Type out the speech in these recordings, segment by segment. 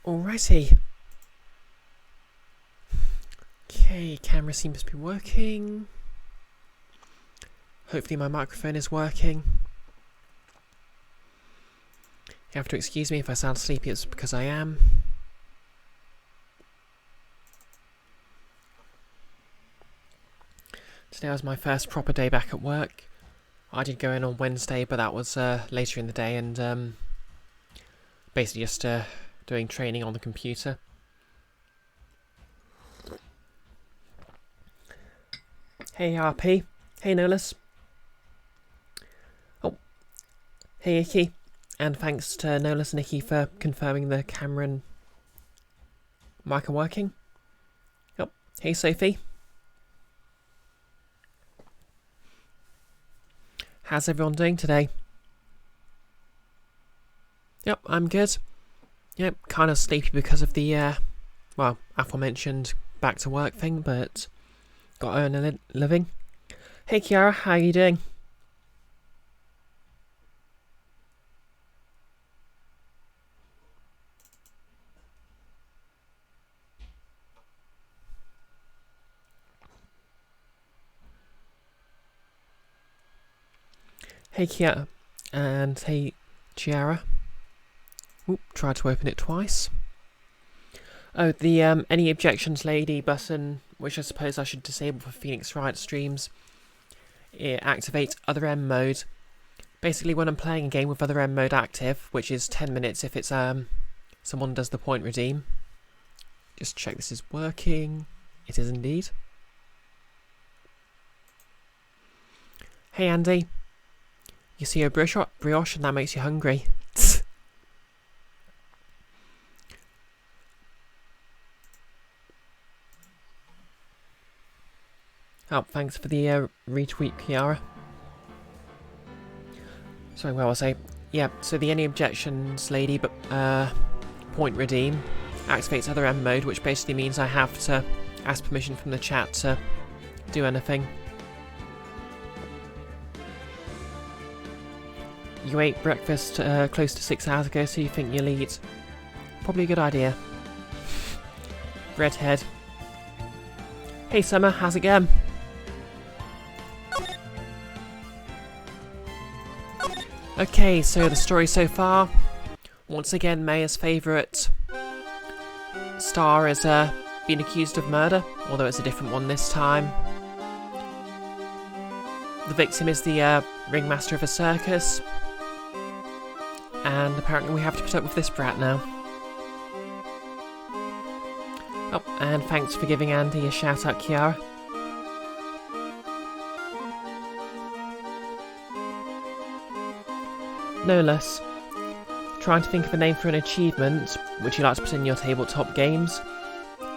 Alrighty. Okay, camera seems to be working. Hopefully my microphone is working. You have to excuse me if I sound sleepy, it's because I am. Today was my first proper day back at work. I did go in on Wednesday, but that was later in the day, and basically just doing training on the computer. Hey RP. Hey Nolas. Oh. Hey Icky. And thanks to Nolas and Icky for confirming the camera and mic are working. Oh. Hey Sophie. How's everyone doing today? Yep, I'm good. Yep, kind of sleepy because of the, well, aforementioned back to work thing, but got to earn a living. Hey Kiara, how are you doing? Hey Kiara, and hey Chiara. Oop, tried to open it twice. Oh, the any objections lady button, which I suppose I should disable for Phoenix Wright streams. It activates other M mode. Basically, when I'm playing a game with other M mode active, which is 10 minutes if it's someone does the point redeem. Just check this is working. It is indeed. Hey Andy. You see a brioche and that makes you hungry. Oh, thanks for the retweet, Kiara. Sorry, what was I? Yeah, so the any objections lady, but point redeem activates other M mode, which basically means I have to ask permission from the chat to do anything. You ate breakfast close to 6 hours ago, so you think you'll eat. Probably a good idea. Redhead. Hey Summer, how's it going? Okay, so the story so far. Once again, Maya's favourite star is being accused of murder, although it's a different one this time. The victim is the ringmaster of a circus. And apparently we have to put up with this brat now. Oh, and thanks for giving Andy a shout out, Kiara. No less. Trying to think of a name for an achievement, which you like to put in your tabletop games.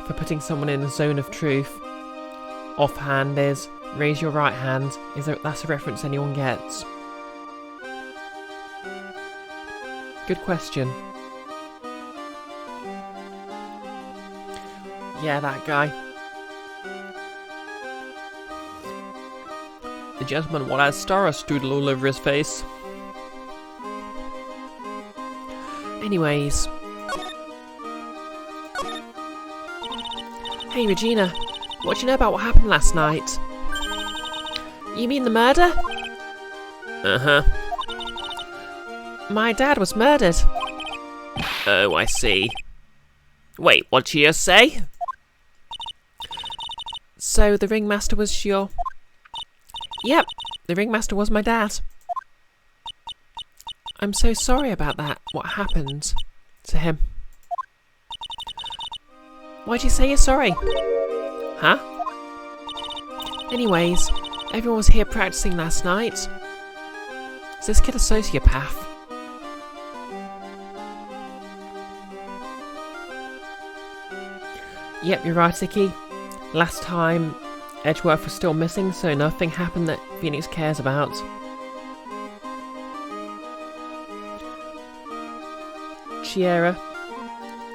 For putting someone in the zone of truth. Offhand is raise your right hand. That's a reference anyone gets. Good question. Yeah, that guy. The gentleman what has star strudel all over his face. Anyways. Hey Regina, what do you know about what happened last night? You mean the murder? Uh-huh. My dad was murdered. Oh, I see. Wait, what'd you just say? So the ringmaster was your... Yep, the ringmaster was my dad. I'm so sorry about that, what happened to him. Why'd you say you're sorry? Huh? Anyways, everyone was here practicing last night. Is this kid a sociopath? Yep, you're right, Icky. Last time, Edgeworth was still missing, so nothing happened that Phoenix cares about. Chiera,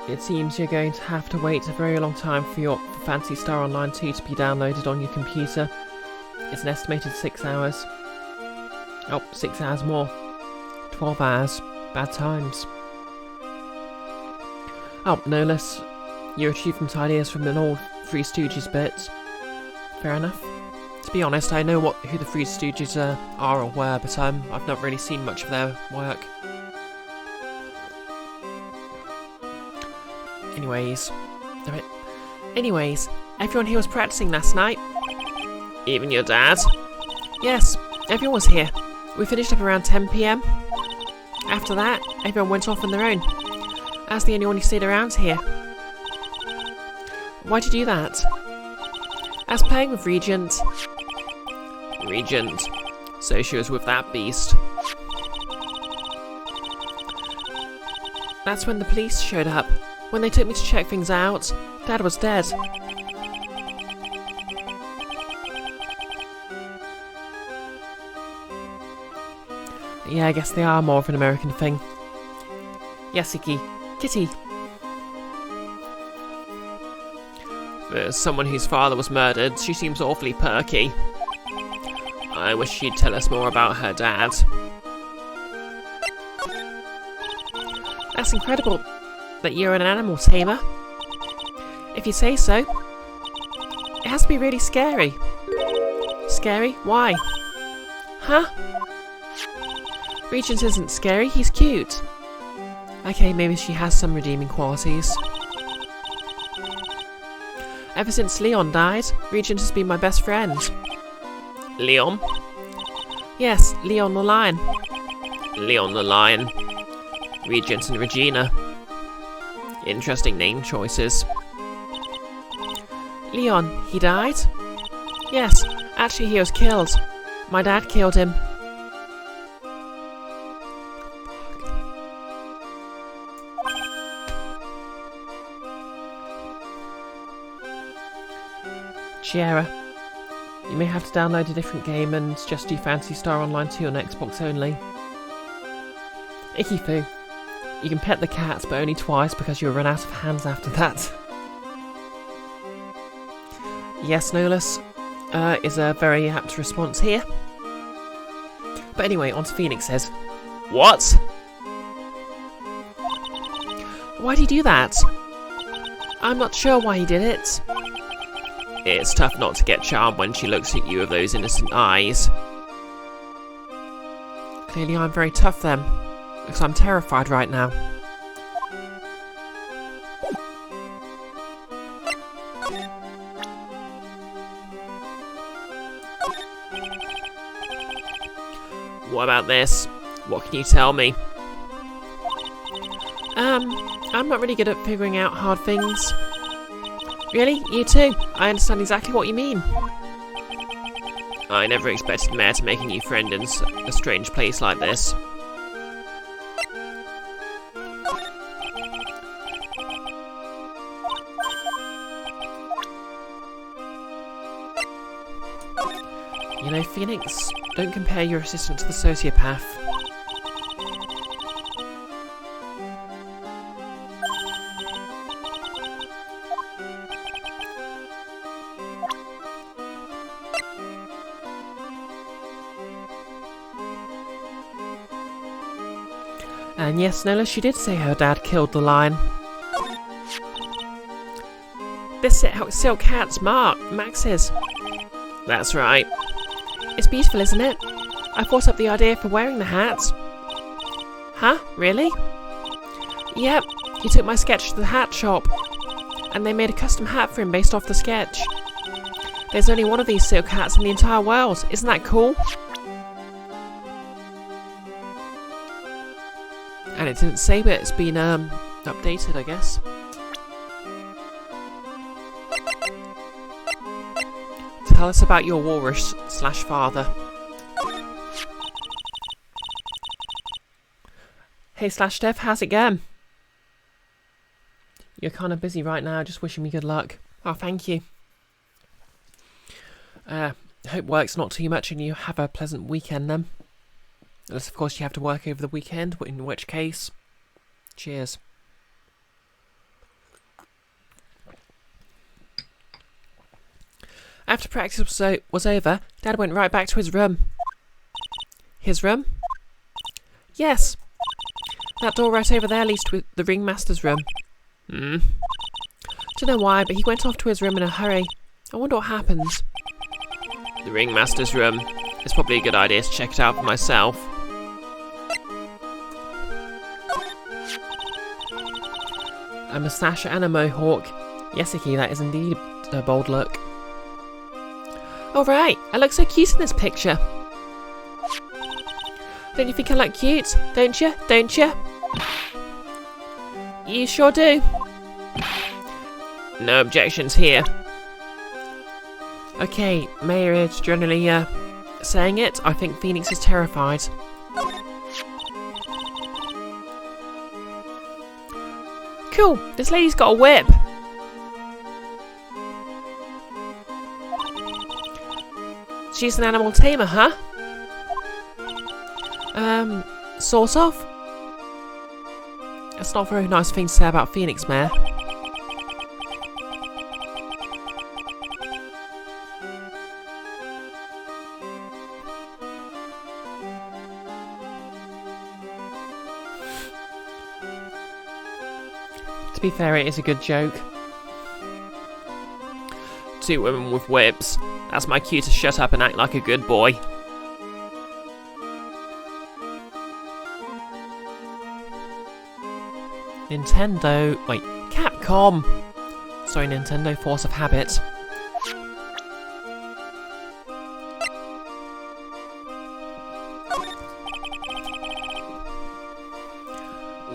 it seems you're going to have to wait a very long time for your Fantasy Star Online 2 to be downloaded on your computer. It's an estimated 6 hours. Oh, 6 hours more. 12 hours. Bad times. Oh, no less. Your achievement ideas from an old Three Stooges bit. Fair enough. To be honest, I know who the Three Stooges are or were, but I've not really seen much of their work. Anyways, everyone here was practicing last night. Even your dad? Yes, everyone was here. We finished up around 10 PM. After that, everyone went off on their own. I was the only one who stayed around here. Why'd you do that? I was playing with Regent. Regent? So she was with that beast. That's when the police showed up. When they took me to check things out, Dad was dead. Yeah, I guess they are more of an American thing. Yes, Kitty. For someone whose father was murdered, she seems awfully perky. I wish she'd tell us more about her dad. That's incredible that you're an animal tamer. If you say so. It has to be really scary. Scary? Why? Huh? Regent isn't scary, he's cute. Okay, maybe she has some redeeming qualities. Ever since Leon died, Regent has been my best friend. Leon? Yes, Leon the Lion. Leon the Lion. Regent and Regina. Interesting name choices. Leon, he died? Yes, actually he was killed. My dad killed him. Chiara, you may have to download a different game and just do Phantasy Star Online 2 on Xbox only. Icky Foo, you can pet the cat but only twice because you'll run out of hands after that. Yes, Nolus, is a very apt response here. But anyway, on to Phoenix's. What? Why'd he do that? I'm not sure why he did it. It's tough not to get charmed when she looks at you with those innocent eyes. Clearly I'm very tough then, because I'm terrified right now. What about this? What can you tell me? I'm not really good at figuring out hard things. Really? You too? I understand exactly what you mean. I never expected Mare to make a new friend in a strange place like this. You know, Phoenix, don't compare your assistant to the sociopath. And yes, Nella, she did say her dad killed the lion. This silk hat's Max's. That's right. It's beautiful, isn't it? I thought up the idea for wearing the hat. Huh? Really? Yep, he took my sketch to the hat shop. And they made a custom hat for him based off the sketch. There's only one of these silk hats in the entire world. Isn't that cool? And it didn't say, but it's been updated, I guess. Tell us about your walrus/father. Hey /Dev, how's it going? You're kind of busy right now, just wishing me good luck. Oh, thank you. Hope work's not too much and you have a pleasant weekend then. Unless, of course, you have to work over the weekend, in which case, cheers. After practice was over, Dad went right back to his room. His room? Yes. That door right over there leads to the ringmaster's room. Don't know why, but he went off to his room in a hurry. I wonder what happens. The ringmaster's room. It's probably a good idea to check it out for myself. A moustache and a mohawk. Yes, Icky, that is indeed a bold look. Alright, I look so cute in this picture. Don't you think I look cute? Don't you? Don't you? You sure do. No objections here. Okay, Mayor is generally saying it. I think Phoenix is terrified. Cool, this lady's got a whip. She's an animal tamer, huh? Sort of. That's not a very nice thing to say about Phoenix, Mayor. To be fair, it is a good joke. Two women with whips. That's my cue to shut up and act like a good boy. Nintendo... Wait, Capcom! Sorry, Nintendo, force of habit.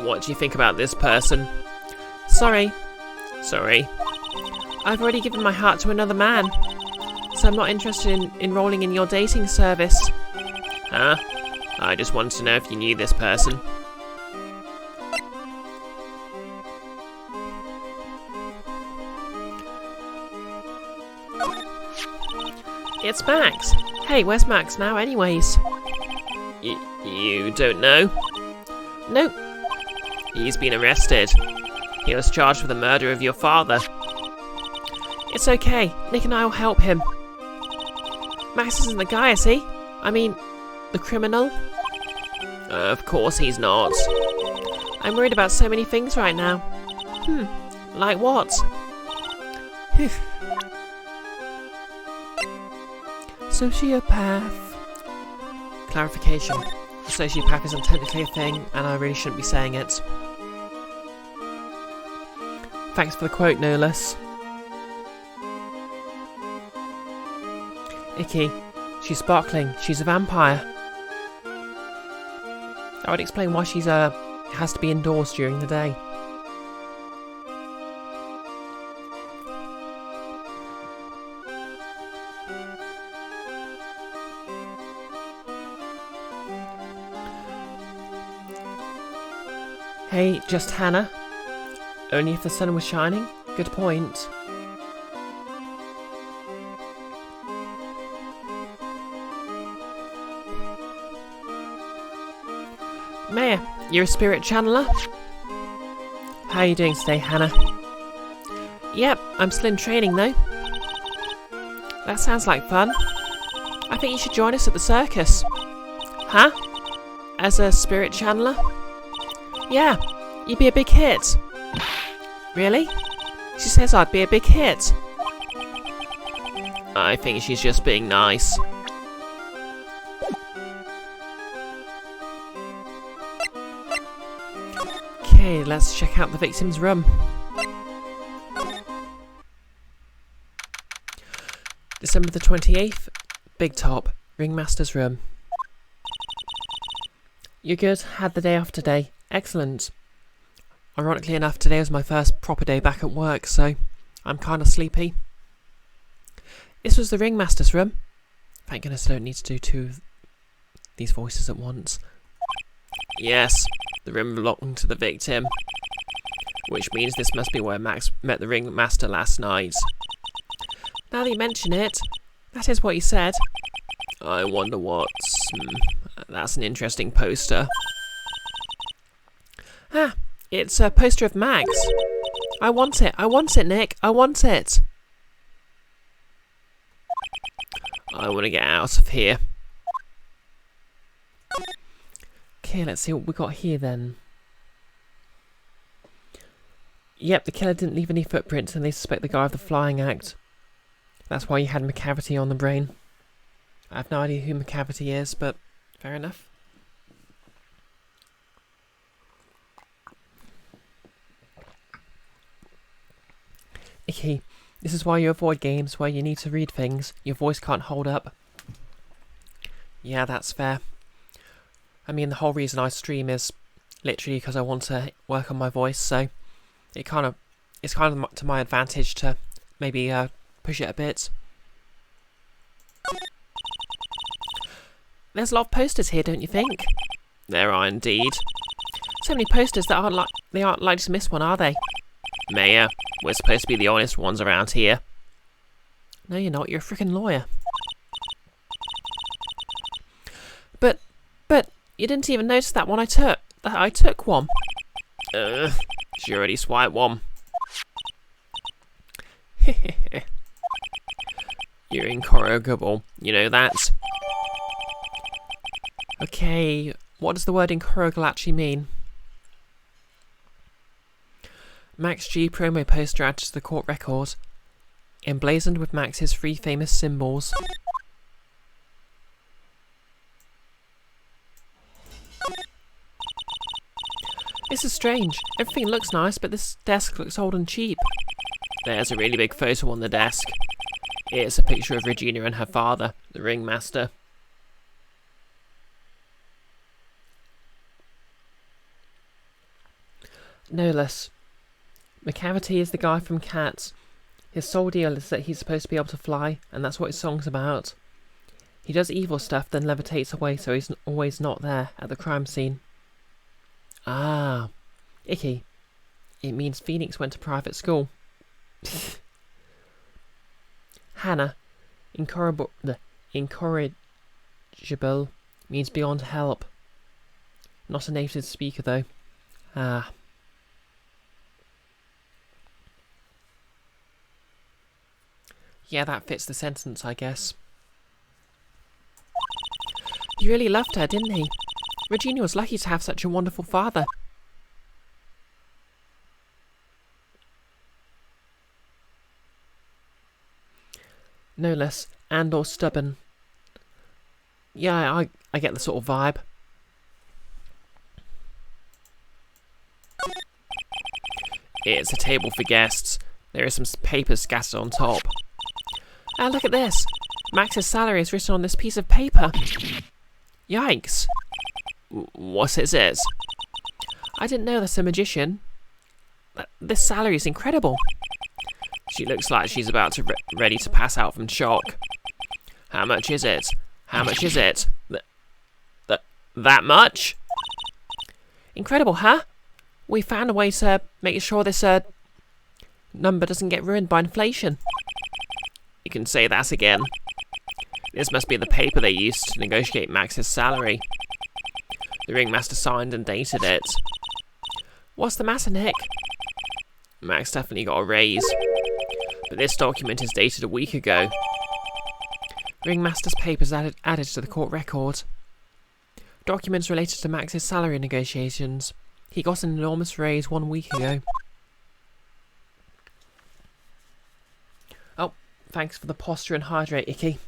What do you think about this person? Sorry. Sorry. I've already given my heart to another man, so I'm not interested in enrolling in your dating service. Huh? I just wanted to know if you knew this person. It's Max. Hey, where's Max now anyways? You don't know? Nope. He's been arrested. He was charged with the murder of your father. It's okay. Nick and I will help him. Max isn't the guy, is he? I mean, the criminal? Of course he's not. I'm worried about so many things right now. Like what? Sociopath. Clarification. Sociopath isn't technically a thing, and I really shouldn't be saying it. Thanks for the quote, no less. Icky, she's sparkling. She's a vampire. That would explain why she's has to be indoors during the day. Hey, just Hannah. Only if the sun was shining? Good point. Mayor, you're a spirit channeler? How are you doing today, Hannah? Yep, I'm still in training though. That sounds like fun. I think you should join us at the circus. Huh? As a spirit channeler? Yeah, you'd be a big hit. Really? She says I'd be a big hit. I think she's just being nice. Okay, let's check out the victim's room. December the 28th, Big Top, Ringmaster's room. You're good? Had the day off today. Excellent. Ironically enough, today was my first proper day back at work, so I'm kind of sleepy. This was the ringmaster's room. Thank goodness I don't need to do two of these voices at once. Yes, the room belonged to the victim. Which means this must be where Max met the ringmaster last night. Now that you mention it, that is what he said. I wonder what's... that's an interesting poster. Ah, it's a poster of Max. I want it, Nick, I want it. I want to get out of here. Okay, let's see what we got here then. Yep, the killer didn't leave any footprints and they suspect the guy of the flying act. That's why you had McCavity on the brain. I have no idea who McCavity is, but fair enough. Icky, this is why you avoid games where you need to read things. Your voice can't hold up. Yeah, that's fair. I mean, the whole reason I stream is literally because I want to work on my voice, so it's kind of to my advantage to maybe push it a bit. There's a lot of posters here, don't you think? There are indeed. So many posters that aren't likely to miss one, are they? Mayor, we're supposed to be the honest ones around here. No, you're not. You're a frickin' lawyer. But you didn't even notice that one I took one. She already swiped one. You're incorrigible. You know that. Okay, what does the word incorrigible actually mean? Max G promo poster added to the court record, emblazoned with Max's 3 famous symbols. This is strange. Everything looks nice, but this desk looks old and cheap. There's a really big photo on the desk. It's a picture of Regina and her father, the ringmaster. No less. McCavity is the guy from Cats. His sole deal is that he's supposed to be able to fly, and that's what his song's about. He does evil stuff, then levitates away, so he's always not there at the crime scene. Ah, icky. It means Phoenix went to private school. Hannah, incorrigible means beyond help. Not a native speaker though. Ah. Yeah, that fits the sentence, I guess. He really loved her, didn't he? Regina was lucky to have such a wonderful father. No less, and or stubborn. Yeah, I get the sort of vibe. It's a table for guests. There is some papers scattered on top. Ah, look at this. Max's salary is written on this piece of paper. Yikes. What is it? I didn't know that's a magician. This salary is incredible. She looks like she's about to ready to pass out from shock. How much is it? How much is it? That much? Incredible, huh? We found a way to make sure this number doesn't get ruined by inflation. You can say that again. This must be the paper they used to negotiate Max's salary. The ringmaster signed and dated it. What's the matter, Nick? Max definitely got a raise. But this document is dated a week ago. Ringmaster's papers added to the court record. Documents related to Max's salary negotiations. He got an enormous raise 1 week ago. Oh, thanks for the posture and hydrate, Icky.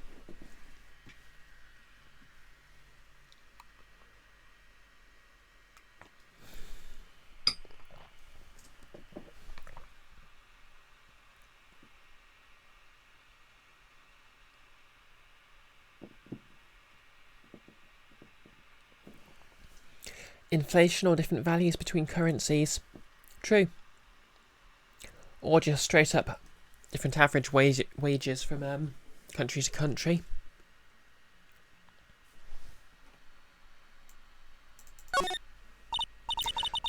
Inflation or different values between currencies. True. Or just straight up different average wages from country to country.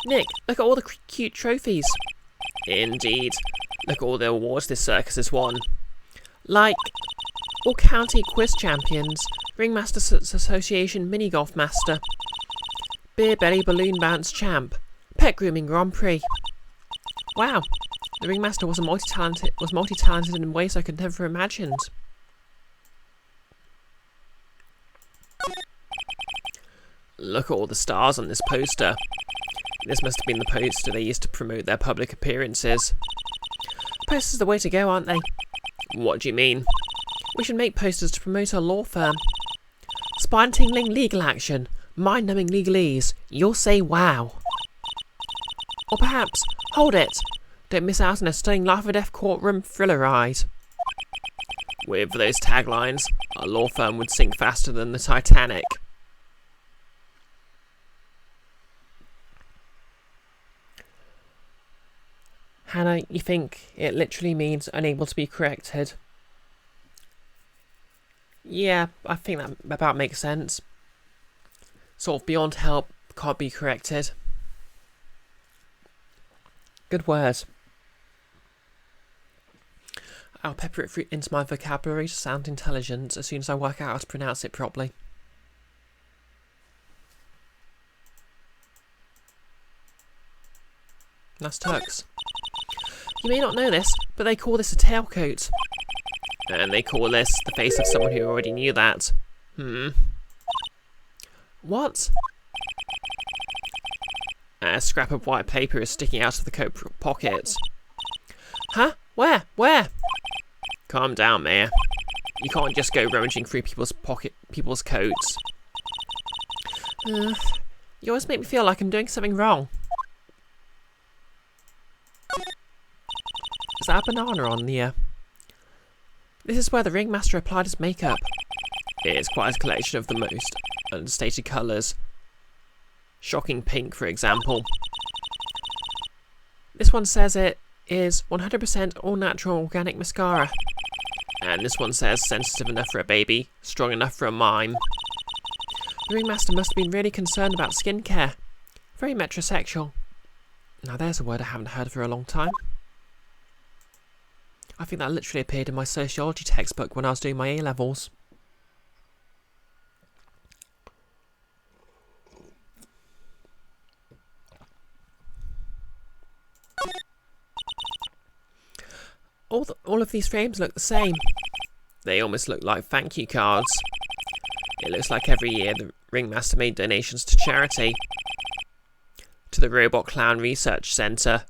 Nick, look at all the cute trophies. Indeed. Look at all the awards this circus has won. Like all county quiz champions, Ringmasters Association mini golf master, beer belly balloon bounce champ, pet grooming Grand Prix. Wow, the ringmaster was multi-talented in ways I could never imagined. Look at all the stars on this poster. this must have been the poster they used to promote their public appearances. Posters are the way to go, aren't they? What do you mean? We should make posters to promote our law firm. Spine-tingling legal action, mind-numbing legalese. You'll say wow. Or perhaps, hold it. Don't miss out on a stunning life-or-death courtroom thriller ride. With those taglines, our law firm would sink faster than the Titanic. Hannah, you think it literally means unable to be corrected? Yeah, I think that about makes sense. Sort of beyond help, can't be corrected. Good word. I'll pepper it into my vocabulary to sound intelligent as soon as I work out how to pronounce it properly. Nice tux. You may not know this, but they call this a tailcoat. And they call this the face of someone who already knew that. What? A scrap of white paper is sticking out of the coat pocket. Huh? Where? Where? Calm down, Mayor. You can't just go rummaging through people's coats. You always make me feel like I'm doing something wrong. Is that a banana on the... This is where the ringmaster applied his makeup. It is quite a collection of the most understated colours. Shocking pink, for example. This one says it is 100% all-natural organic mascara. And this one says sensitive enough for a baby, strong enough for a mime. The ringmaster must have been really concerned about skincare. Very metrosexual. Now there's a word I haven't heard for a long time. I think that literally appeared in my sociology textbook when I was doing my A-levels. All of these frames look the same. They almost look like thank you cards. It looks like every year the ringmaster made donations to charity. To the Robot Clown Research Centre.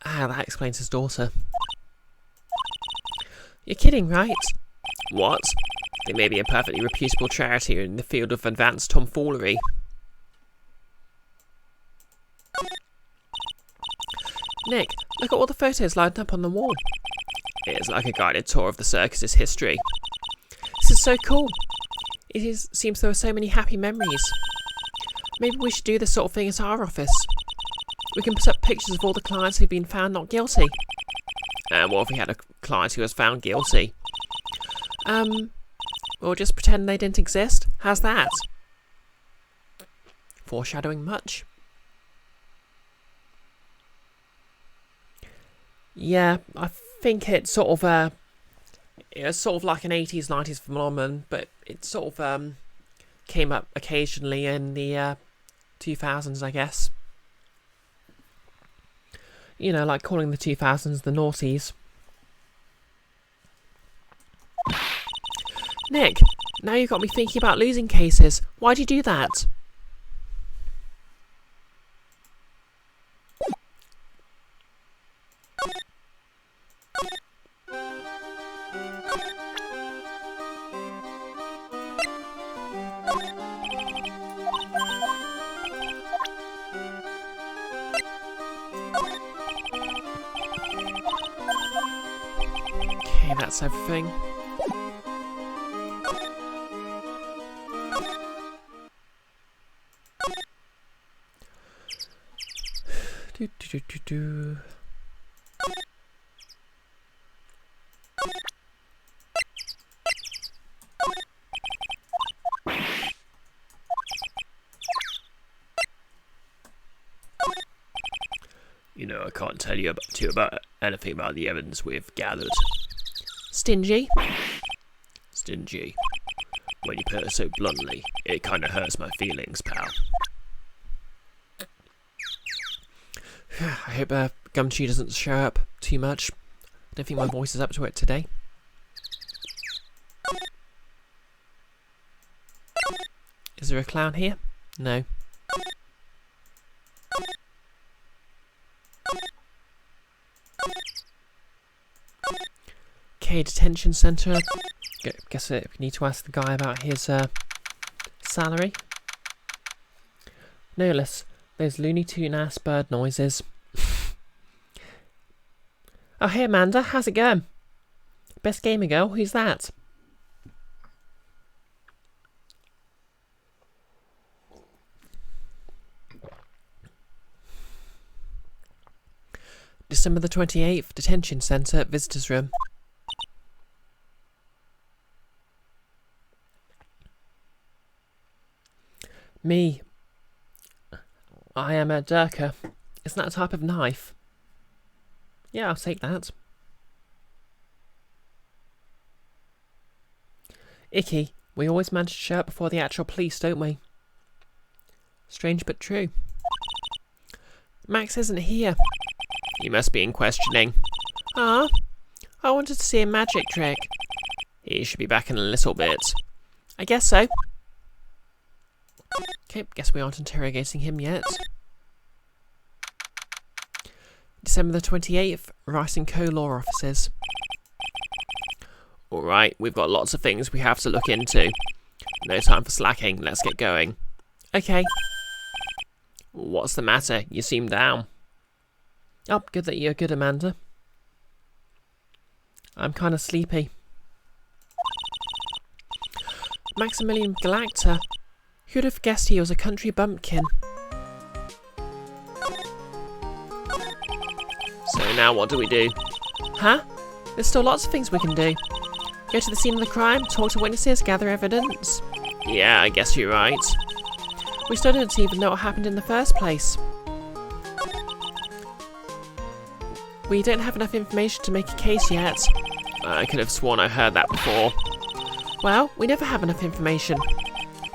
Ah, that explains his daughter. You're kidding, right? What? They may be a perfectly reputable charity in the field of advanced tomfoolery. Nick, look at all the photos lined up on the wall. It is like a guided tour of the circus's history. This is so cool. Seems there are so many happy memories. Maybe we should do this sort of thing at our office. We can put up pictures of all the clients who've been found not guilty. And what if we had a client who was found guilty? Or just pretend they didn't exist? How's that? Foreshadowing much? Yeah, I think it's sort of like an 80s, 90s phenomenon, but it sort of came up occasionally in the 2000s, I guess. You know, like calling the 2000s the noughties. Nick, now you've got me thinking about losing cases. Why'd you do that? Okay, that's everything. Do. You know, I can't tell you about anything about the evidence we've gathered. Stingy? Stingy. When you put it so bluntly, it kind of hurts my feelings, pal. I hope Gumtree doesn't show up too much. I don't think my voice is up to it today. Is there a clown here? No. Okay, detention centre. Guess we need to ask the guy about his salary. No less those Looney Tune ass bird noises. Oh, hey Amanda, how's it going? Best gamer girl, who's that? December the 28th, detention centre, visitors room. Me. I am a Durka. Isn't that a type of knife? Yeah, I'll take that. Icky, we always manage to show up before the actual police, don't we? Strange but true. Max isn't here. You must be in questioning. Ah, I wanted to see a magic trick. He should be back in a little bit. I guess so. Okay, guess we aren't interrogating him yet. December the 28th, Rice & Co. Law Offices. Alright, we've got lots of things we have to look into. No time for slacking, let's get going. Okay. What's the matter? You seem down. Oh, good that you're good, Amanda. I'm kind of sleepy. Maximilian Galacta. Who'd have guessed he was a country bumpkin? So now what do we do? Huh? There's still lots of things we can do. Go to the scene of the crime, talk to witnesses, gather evidence. Yeah, I guess you're right. We still don't even know what happened in the first place. We don't have enough information to make a case yet. I could have sworn I heard that before. Well, we never have enough information.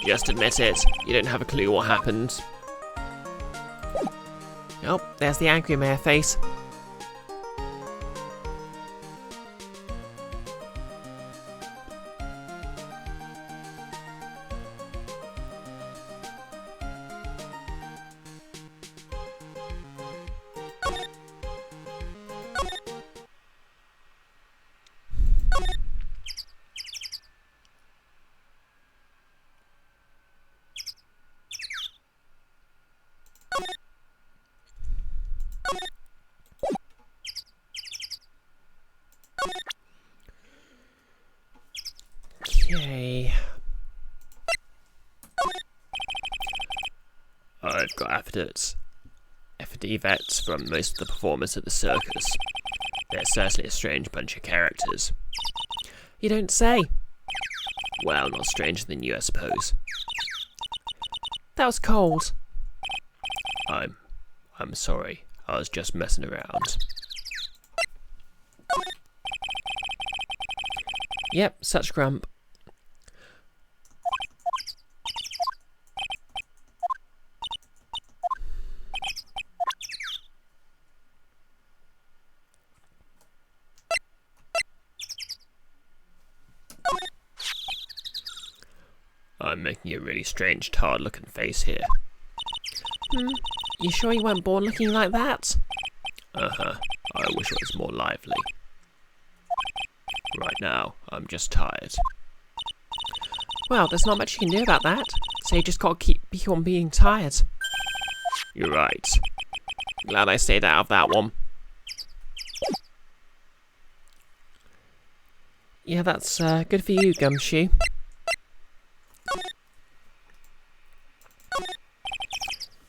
Just admit it. You don't have a clue what happened. Oh, there's the angry mayor face. Okay. I've got affidavits from most of the performers at the circus. They're certainly a strange bunch of characters. You don't say. Well, not stranger than you, I suppose. That was cold. I'm sorry. I was just messing around. Yep, such grump. I'm making a really strange, tired-looking face here. You sure you weren't born looking like that? Uh-huh. I wish it was more lively. Right now, I'm just tired. Well, there's not much you can do about that, so you just gotta keep on being tired. You're right. Glad I stayed out of that one. Yeah, that's good for you, Gumshoe.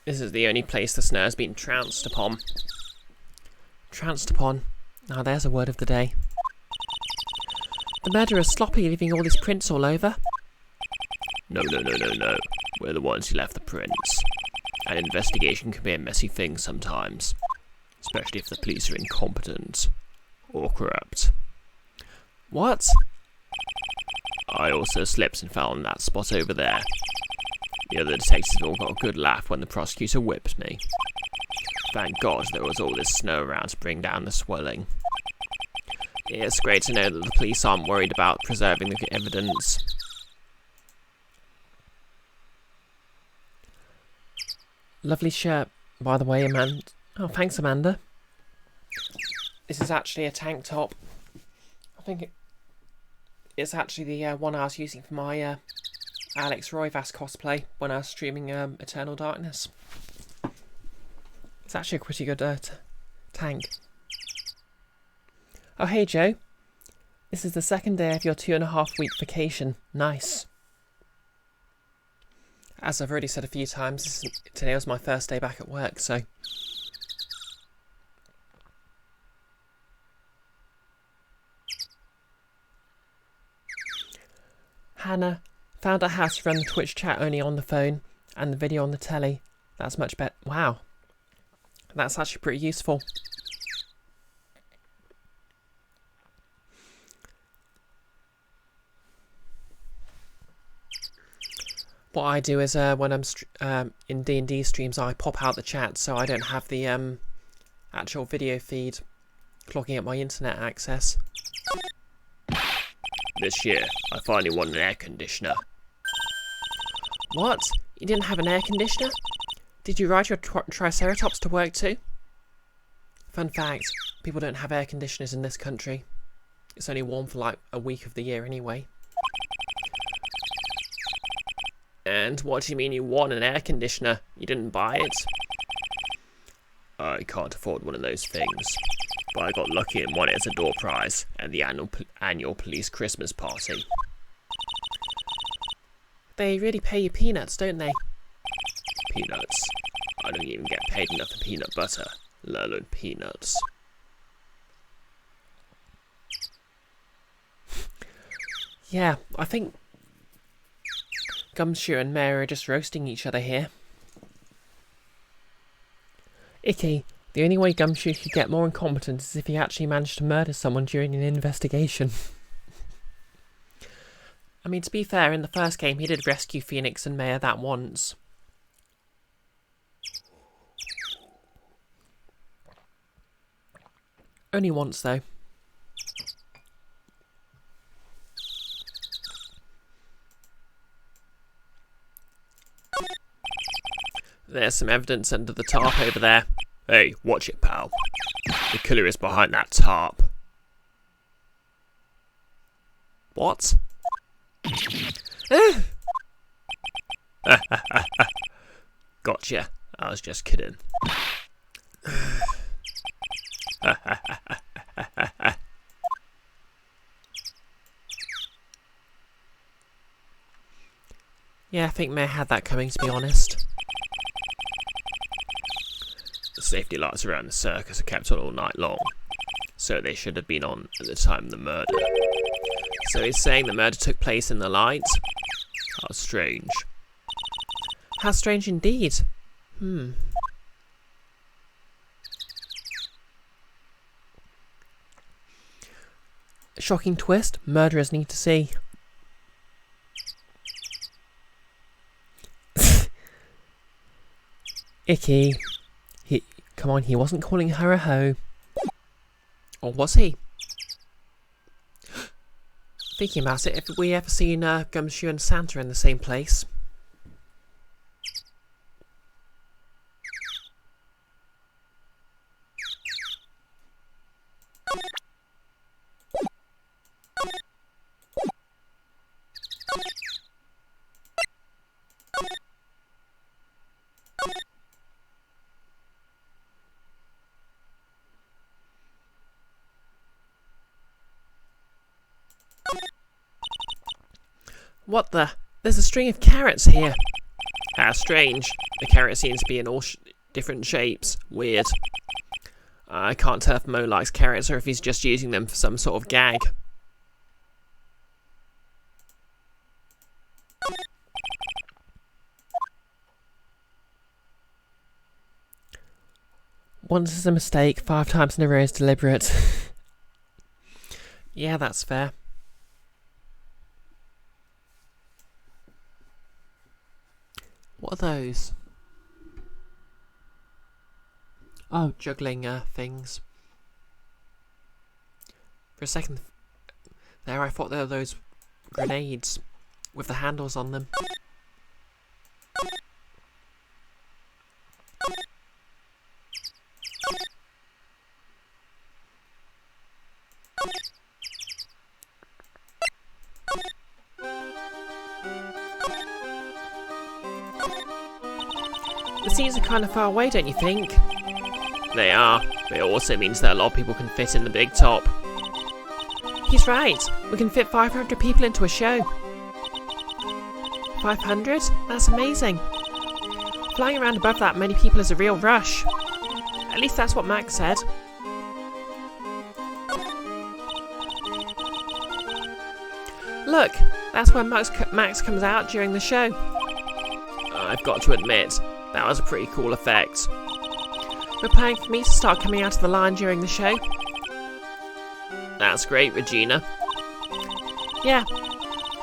This is the only place the snow has been trounced upon. Trounced upon. Now there's a word of the day. The murderer's sloppy, leaving all these prints all over. No. We're the ones who left the prints. An investigation can be a messy thing sometimes. Especially if the police are incompetent. Or corrupt. What? I also slipped and fell on that spot over there. The other detectives all got a good laugh when the prosecutor whipped me. Thank God there was all this snow around to bring down the swelling. It's great to know that the police aren't worried about preserving the evidence. Lovely shirt, by the way, Amanda. Oh, thanks, Amanda. This is actually a tank top. I think It's actually the one I was using for my Alex Roivas cosplay when I was streaming Eternal Darkness. It's actually a pretty good tank. Oh, hey Joe. This is the second day of your 2.5-week vacation. Nice. As I've already said a few times, today was my first day back at work, so... Hannah, found out how to run the Twitch chat only on the phone and the video on the telly. That's much better. Wow. That's actually pretty useful. What I do is when I'm in D&D streams, I pop out the chat so I don't have the actual video feed clogging up my internet access. This year, I finally won an air conditioner. What? You didn't have an air conditioner? Did you ride your Triceratops to work too? Fun fact, people don't have air conditioners in this country. It's only warm for like a week of the year anyway. And what do you mean you won an air conditioner? You didn't buy it? I can't afford one of those things, but I got lucky and won it as a door prize at the annual police Christmas party. They really pay you peanuts, don't they? Peanuts? I don't even get paid enough for peanut butter, let alone peanuts. Yeah, I think Gumshoe and Mary are just roasting each other here. Icky, the only way Gumshoe could get more incompetent is if he actually managed to murder someone during an investigation. I mean, to be fair, in the first game he did rescue Phoenix and Maya that once. Only once, though. There's some evidence under the tarp over there. Hey, watch it, pal. The killer is behind that tarp. What? Gotcha. I was just kidding. Yeah, I think May had that coming, to be honest. The safety lights around the circus are kept on all night long, so they should have been on at the time of the murder. So he's saying the murder took place in the light? How strange. How strange indeed. Shocking twist, murderers need to see. Icky. Come on, he wasn't calling her a hoe. Or was he? Thinking about it, have we ever seen Gumshoe and Santa in the same place? What the? There's a string of carrots here. How strange. The carrot seems to be in all different shapes. Weird. I can't tell if Mo likes carrots or if he's just using them for some sort of gag. Once is a mistake, 5 times in a row is deliberate. Yeah, that's fair. What are those? Oh, juggling things. For a second there, I thought they were those grenades with the handles on them. The seats are kind of far away, don't you think? They are, but it also means that a lot of people can fit in the big top. He's right. We can fit 500 people into a show. 500? That's amazing. Flying around above that many people is a real rush. At least that's what Max said. Look, that's where Max comes out during the show. I've got to admit, that was a pretty cool effect. We're planning for me to start coming out of the line during the show. That's great, Regina. Yeah,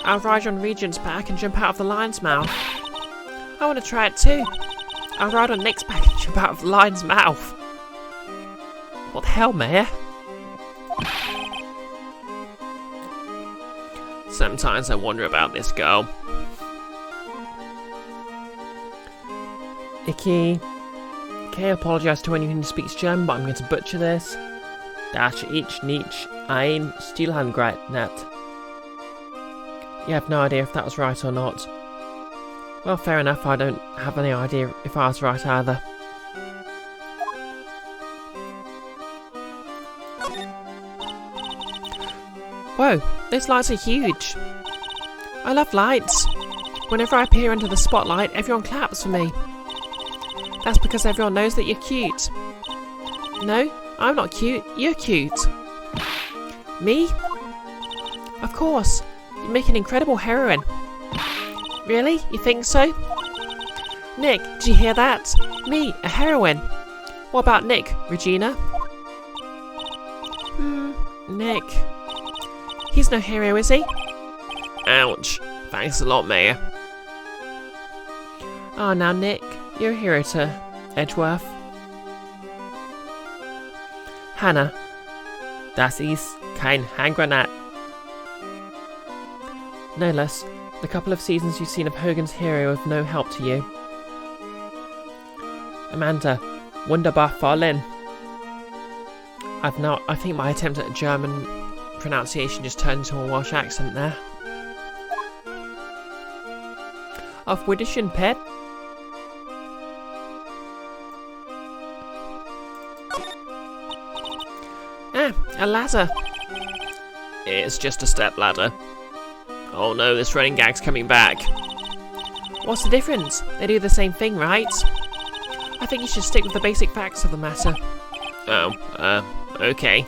I'll ride on Regent's back and jump out of the lion's mouth. I want to try it too. I'll ride on Nick's back and jump out of the lion's mouth. What the hell, Mayor? Sometimes I wonder about this girl. Icky. Okay, I apologise to anyone who speaks German, but I'm going to butcher this. Das ich nicht ein Stillhandgranat. You have no idea if that was right or not. Well, fair enough, I don't have any idea if I was right either. Whoa, those lights are huge. I love lights. Whenever I appear under the spotlight, everyone claps for me. That's because everyone knows that you're cute. No, I'm not cute, you're cute. Me? Of course, you make an incredible heroine. Really? You think so? Nick, did you hear that? Me, a heroine. What about Nick, Regina? Nick. He's no hero, is he? Ouch. Thanks a lot, Mayor. Oh, now Nick, you're a hero to Edgeworth. Hannah, das ist kein Handgranat. No less, the couple of seasons you've seen of Hogan's hero of no help to you. Amanda, wunderbar Fräulein. I think my attempt at a German pronunciation just turned into a Welsh accent there. Auf Wiedersehen, Pet. Ah, a ladder. It's just a step ladder. Oh no, this running gag's coming back. What's the difference? They do the same thing, right? I think you should stick with the basic facts of the matter. Oh, okay.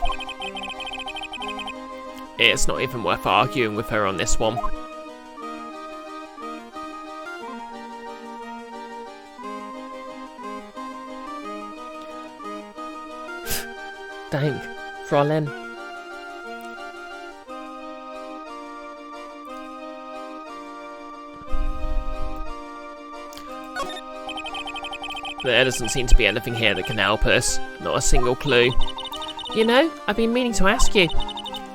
It's not even worth arguing with her on this one. Dank, Fräulein. There doesn't seem to be anything here that can help us. Not a single clue. You know, I've been meaning to ask you.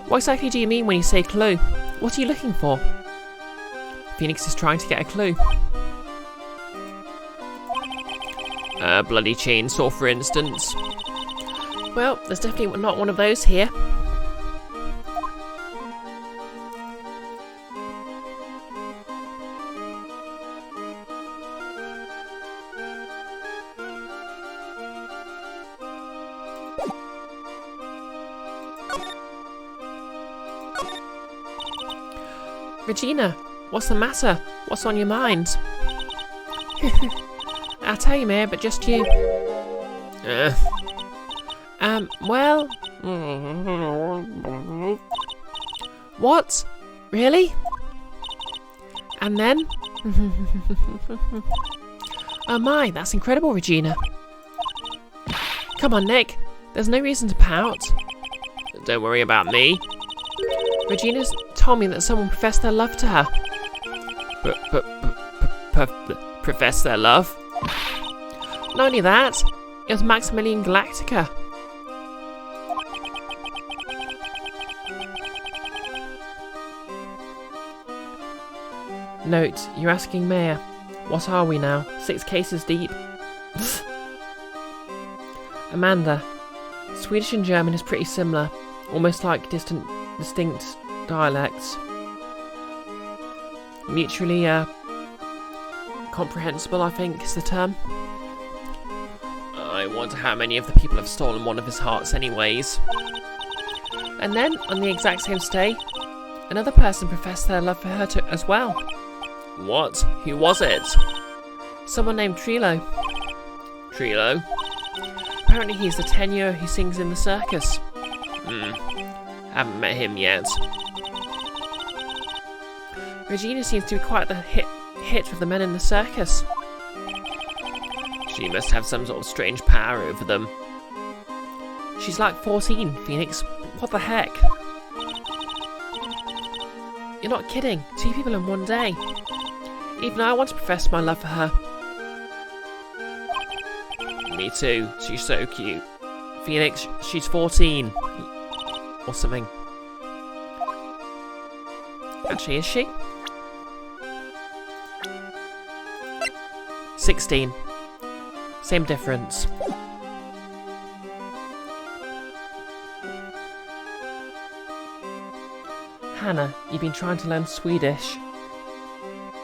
What exactly do you mean when you say clue? What are you looking for? Phoenix is trying to get a clue. A bloody chainsaw, for instance. Well, there's definitely not one of those here. Regina, what's the matter? What's on your mind? I'll tell you, Mayor, but just you. Well... What? Really? And then? Oh my, that's incredible, Regina. Come on, Nick. There's no reason to pout. Don't worry about me. Regina's told me that someone professed their love to her. Profess their love? Not only that, it was Maximilian Galactica. Note, you're asking Mayor, what are we now? 6 cases deep? Amanda, Swedish and German is pretty similar, almost like distinct dialects. Mutually, incomprehensible, I think is the term. I wonder how many of the people have stolen one of his hearts anyways. And then, on the exact same day, another person professed their love for her as well. What? Who was it? Someone named Trilo. Trilo? Apparently he's the tenor who sings in the circus. Haven't met him yet. Regina seems to be quite the hit with the men in the circus. She must have some sort of strange power over them. She's like 14, Phoenix. What the heck? You're not kidding. 2 people in one day. Even I want to profess my love for her. Me too. She's so cute. Phoenix, she's 14. Or something. Actually, is she? 16. Same difference. Hannah, you've been trying to learn Swedish.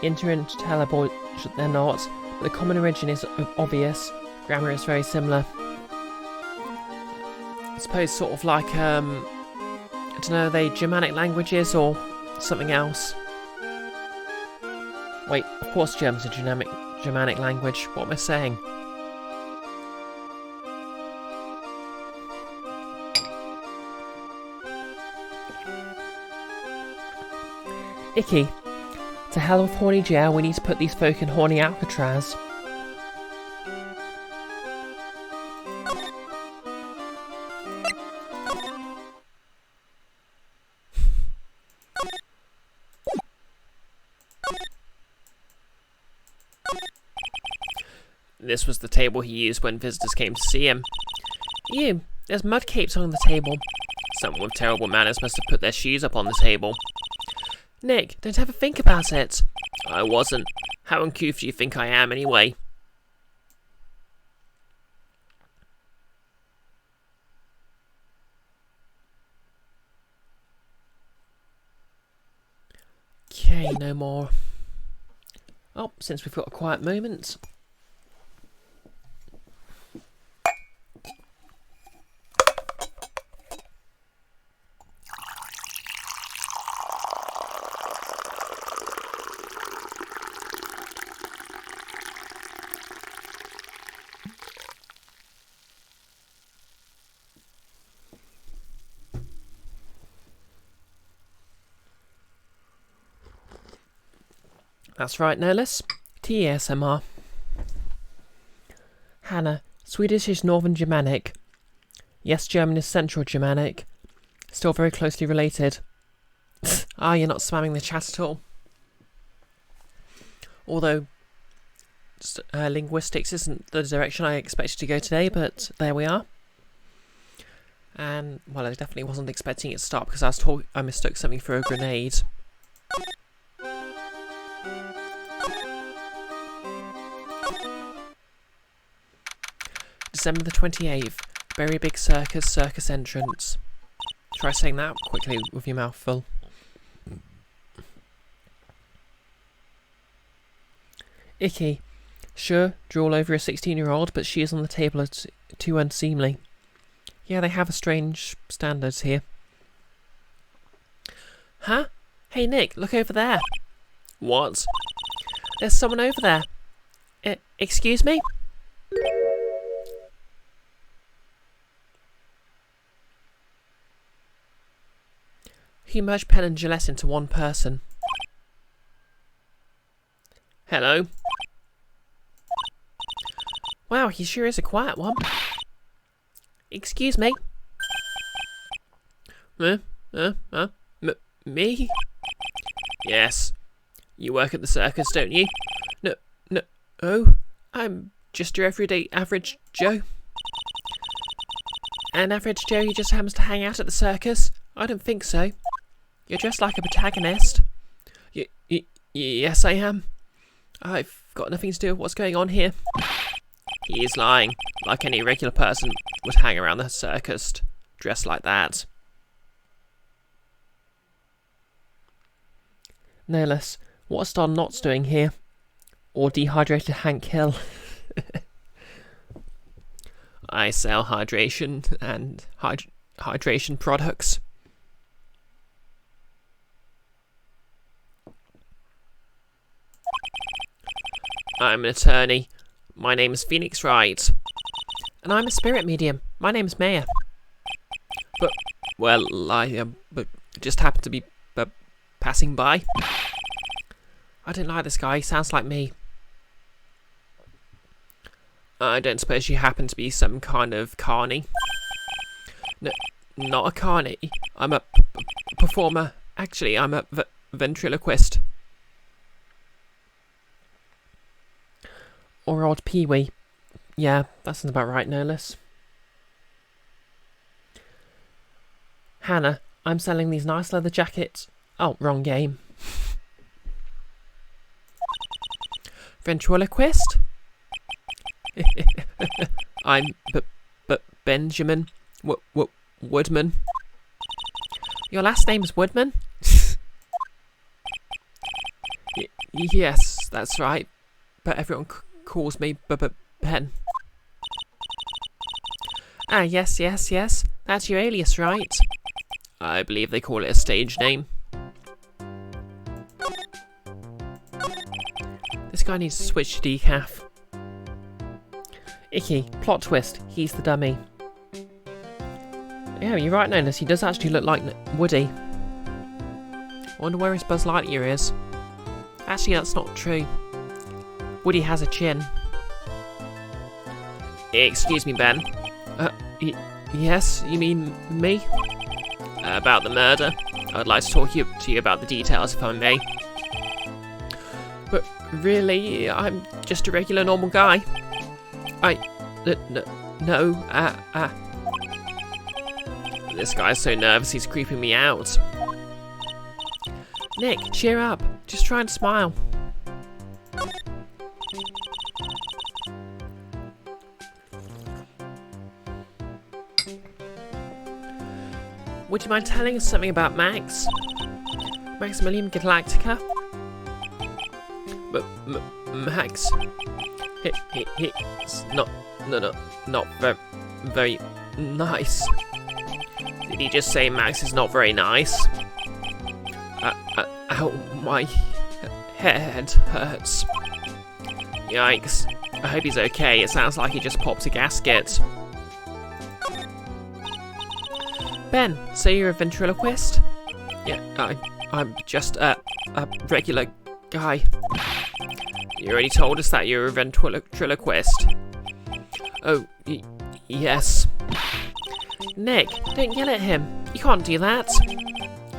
Inter and Teleborg, they're not, but the common origin is obvious. Grammar is very similar. I suppose sort of like, I don't know, are they Germanic languages or something else? Wait, of course German's a Germanic language. What am I saying? Icky. To hell with horny jail, we need to put these folk in horny Alcatraz. This was the table he used when visitors came to see him. Ew, there's mud capes on the table. Someone with terrible manners must have put their shoes up on the table. Nick, don't ever think about it. I wasn't. How uncouth do you think I am, anyway? Okay, no more. Oh, since we've got a quiet moment. That's right, no less. TSMR. Hannah, Swedish is Northern Germanic. Yes, German is Central Germanic. Still very closely related. Ah, you're not spamming the chat at all. Although, linguistics isn't the direction I expected to go today, but there we are. And, well, I definitely wasn't expecting it to start because I mistook something for a grenade. December the 28th. Very big circus entrance. Try saying that quickly with your mouth full. Icky. Sure, drool over a 16-year-old, but she is on the table at too unseemly. Yeah, they have a strange standards here. Huh? Hey Nick, look over there. What? There's someone over there. Excuse me? He merged Penn and Gillette into one person. Hello? Wow, he sure is a quiet one. Excuse me? Me? Yes. You work at the circus, don't you? No, oh, I'm just your everyday average Joe. An average Joe who just happens to hang out at the circus? I don't think so. You're dressed like a protagonist. Yes, I am. I've got nothing to do with what's going on here. He is lying. Like any regular person would hang around the circus, dressed like that. No less. What are Star Knot's doing here? Or dehydrated Hank Hill. I sell hydration and hydration products. I'm an attorney. My name is Phoenix Wright. And I'm a spirit medium. My name's Maya. Well, I just happened to be passing by. I don't like this guy. He sounds like me. I don't suppose you happen to be some kind of carny? No, not a carny. I'm a performer. Actually, I'm a ventriloquist. Or odd Pee-wee. Yeah, that sounds about right, no less. Hannah, I'm selling these nice leather jackets. Oh, wrong game. Ventriloquist? I'm Benjamin Woodman. Your last name is Woodman? Yes, that's right. But everyone calls me Ben. Ah, yes. That's your alias, right? I believe they call it a stage name. This guy needs to switch to decaf. Icky, plot twist, he's the dummy. Yeah, you're right, Notice. He does actually look like Woody. Wonder where his Buzz Lightyear is. Actually, that's not true. Woody has a chin. Excuse me, Ben. Yes, you mean me? About the murder. I'd like to talk to you about the details, if I may. But really, I'm just a regular normal guy. No. This guy's so nervous he's creeping me out. Nick, cheer up. Just try and smile. Would you mind telling us something about Max? Maximilian Galactica? But Max, he's not very nice. Did he just say Max is not very nice? Ow, my head hurts. Yikes. I hope he's okay. It sounds like he just popped a gasket. Ben, so you're a ventriloquist? Yeah, I'm just a regular guy. You already told us that you're a ventriloquist. Oh, yes. Nick, don't yell at him. You can't do that.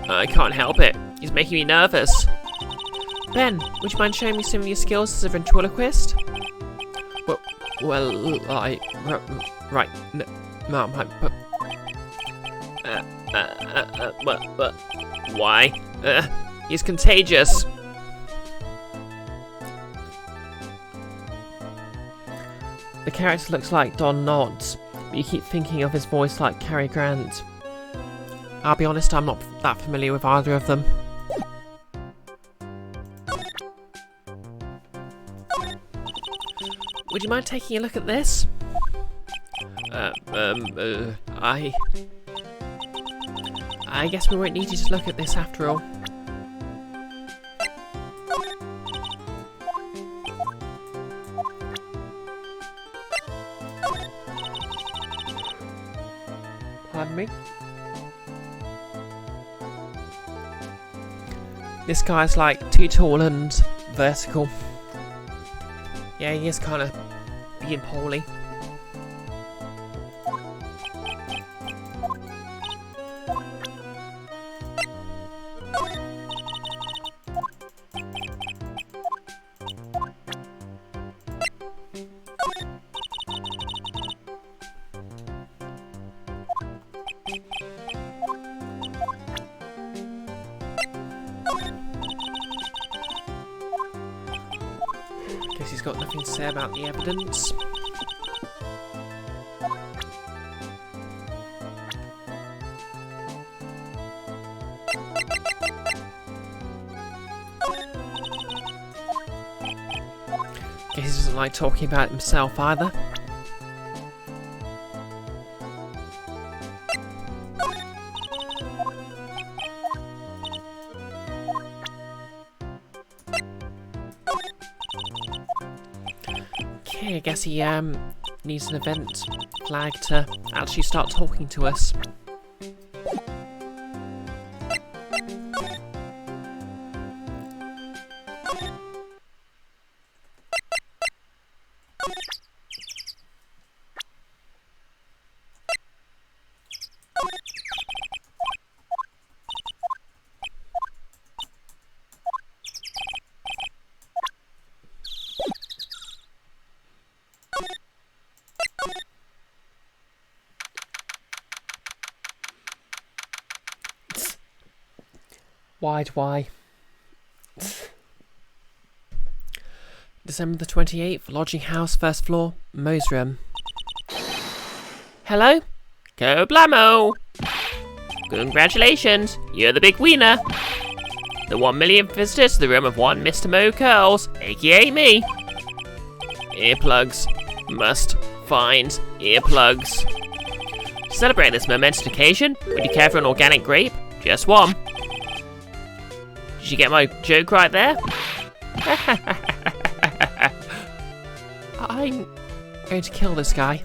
I can't help it. He's making me nervous. Ben, would you mind showing me some of your skills as a ventriloquist? Well, right, Mum, but why? He's contagious. The character looks like Don Knotts, but you keep thinking of his voice like Cary Grant. I'll be honest, I'm not that familiar with either of them. Would you mind taking a look at this? I guess we won't need you to look at this after all. Pardon me? This guy's like too tall and vertical. Yeah, he is kind of being poorly. Guess he's got nothing to say about the evidence. doesn't like talking about himself either. Okay, I guess he needs an event flag to actually start talking to us. Why? December the 28th, lodging house, first floor, Mo's room. Hello? Go blammo! Congratulations, you're the big winner! The 1 millionth visitor to the room of one Mr. Mo Curls, aka me! Earplugs. Must find earplugs. To celebrate this momentous occasion, would you care for an organic grape? Just one. Did you get my joke right there? I'm going to kill this guy.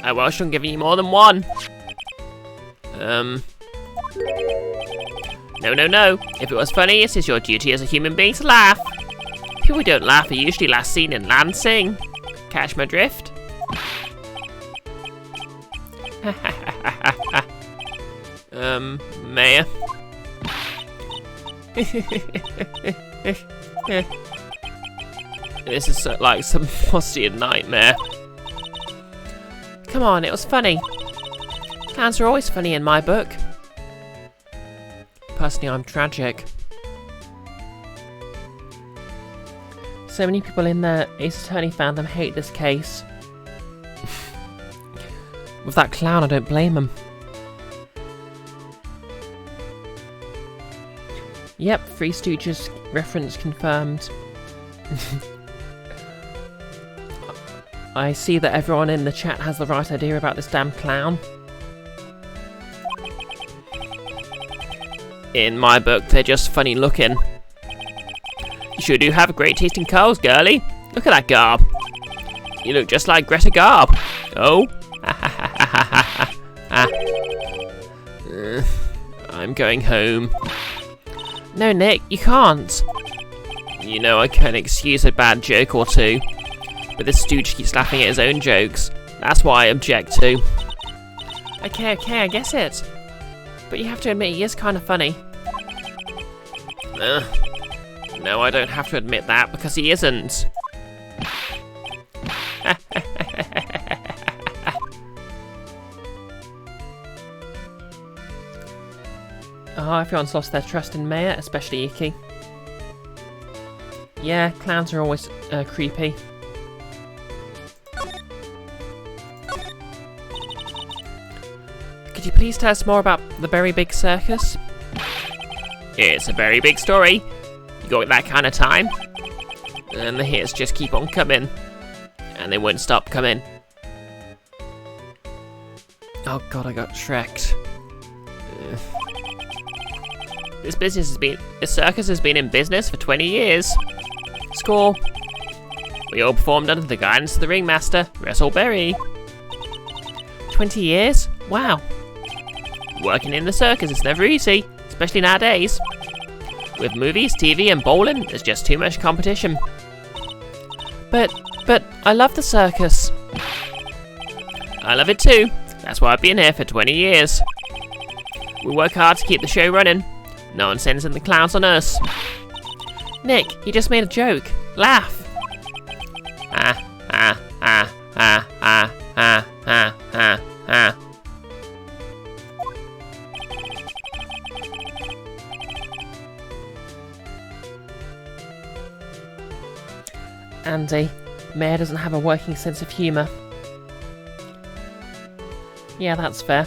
I wish I'm giving you more than one. No. If it was funny, it is your duty as a human being to laugh. People who don't laugh are usually last seen in Lansing. Catch my drift? Mayor. This is like some Faustian nightmare. Come on, it was funny. Clowns are always funny in my book. Personally, I'm tragic. So many people in the Ace Attorney fandom hate this case. With that clown, I don't blame him. Yep, Three Stooges reference confirmed. I see that everyone in the chat has the right idea about this damn clown. In my book, they're just funny looking. You sure do have a great taste in curls, girlie. Look at that garb. You look just like Greta Garb. Oh. I'm going home. No, Nick, you can't. You know I can excuse a bad joke or two, but this stooge keeps laughing at his own jokes. That's why I object to. Okay, I guess it. But you have to admit he is kind of funny. No, I don't have to admit that, because he isn't. Oh, everyone's lost their trust in Maya, especially Iki. Yeah, clowns are always creepy. Could you please tell us more about the very big circus? It's a very big story. You got that kind of time. And the hits just keep on coming. And they won't stop coming. Oh god, I got shreked. This circus has been in business for 20 years. Score. We all performed under the guidance of the ringmaster, Russell Berry. 20 years? Wow. Working in the circus is never easy, especially nowadays. With movies, TV and bowling, there's just too much competition. But I love the circus. I love it too. That's why I've been here for 20 years. We work hard to keep the show running. No one sends in the clowns on us. Nick, you just made a joke. Laugh. Andy, Maya doesn't have a working sense of humour. Yeah, that's fair.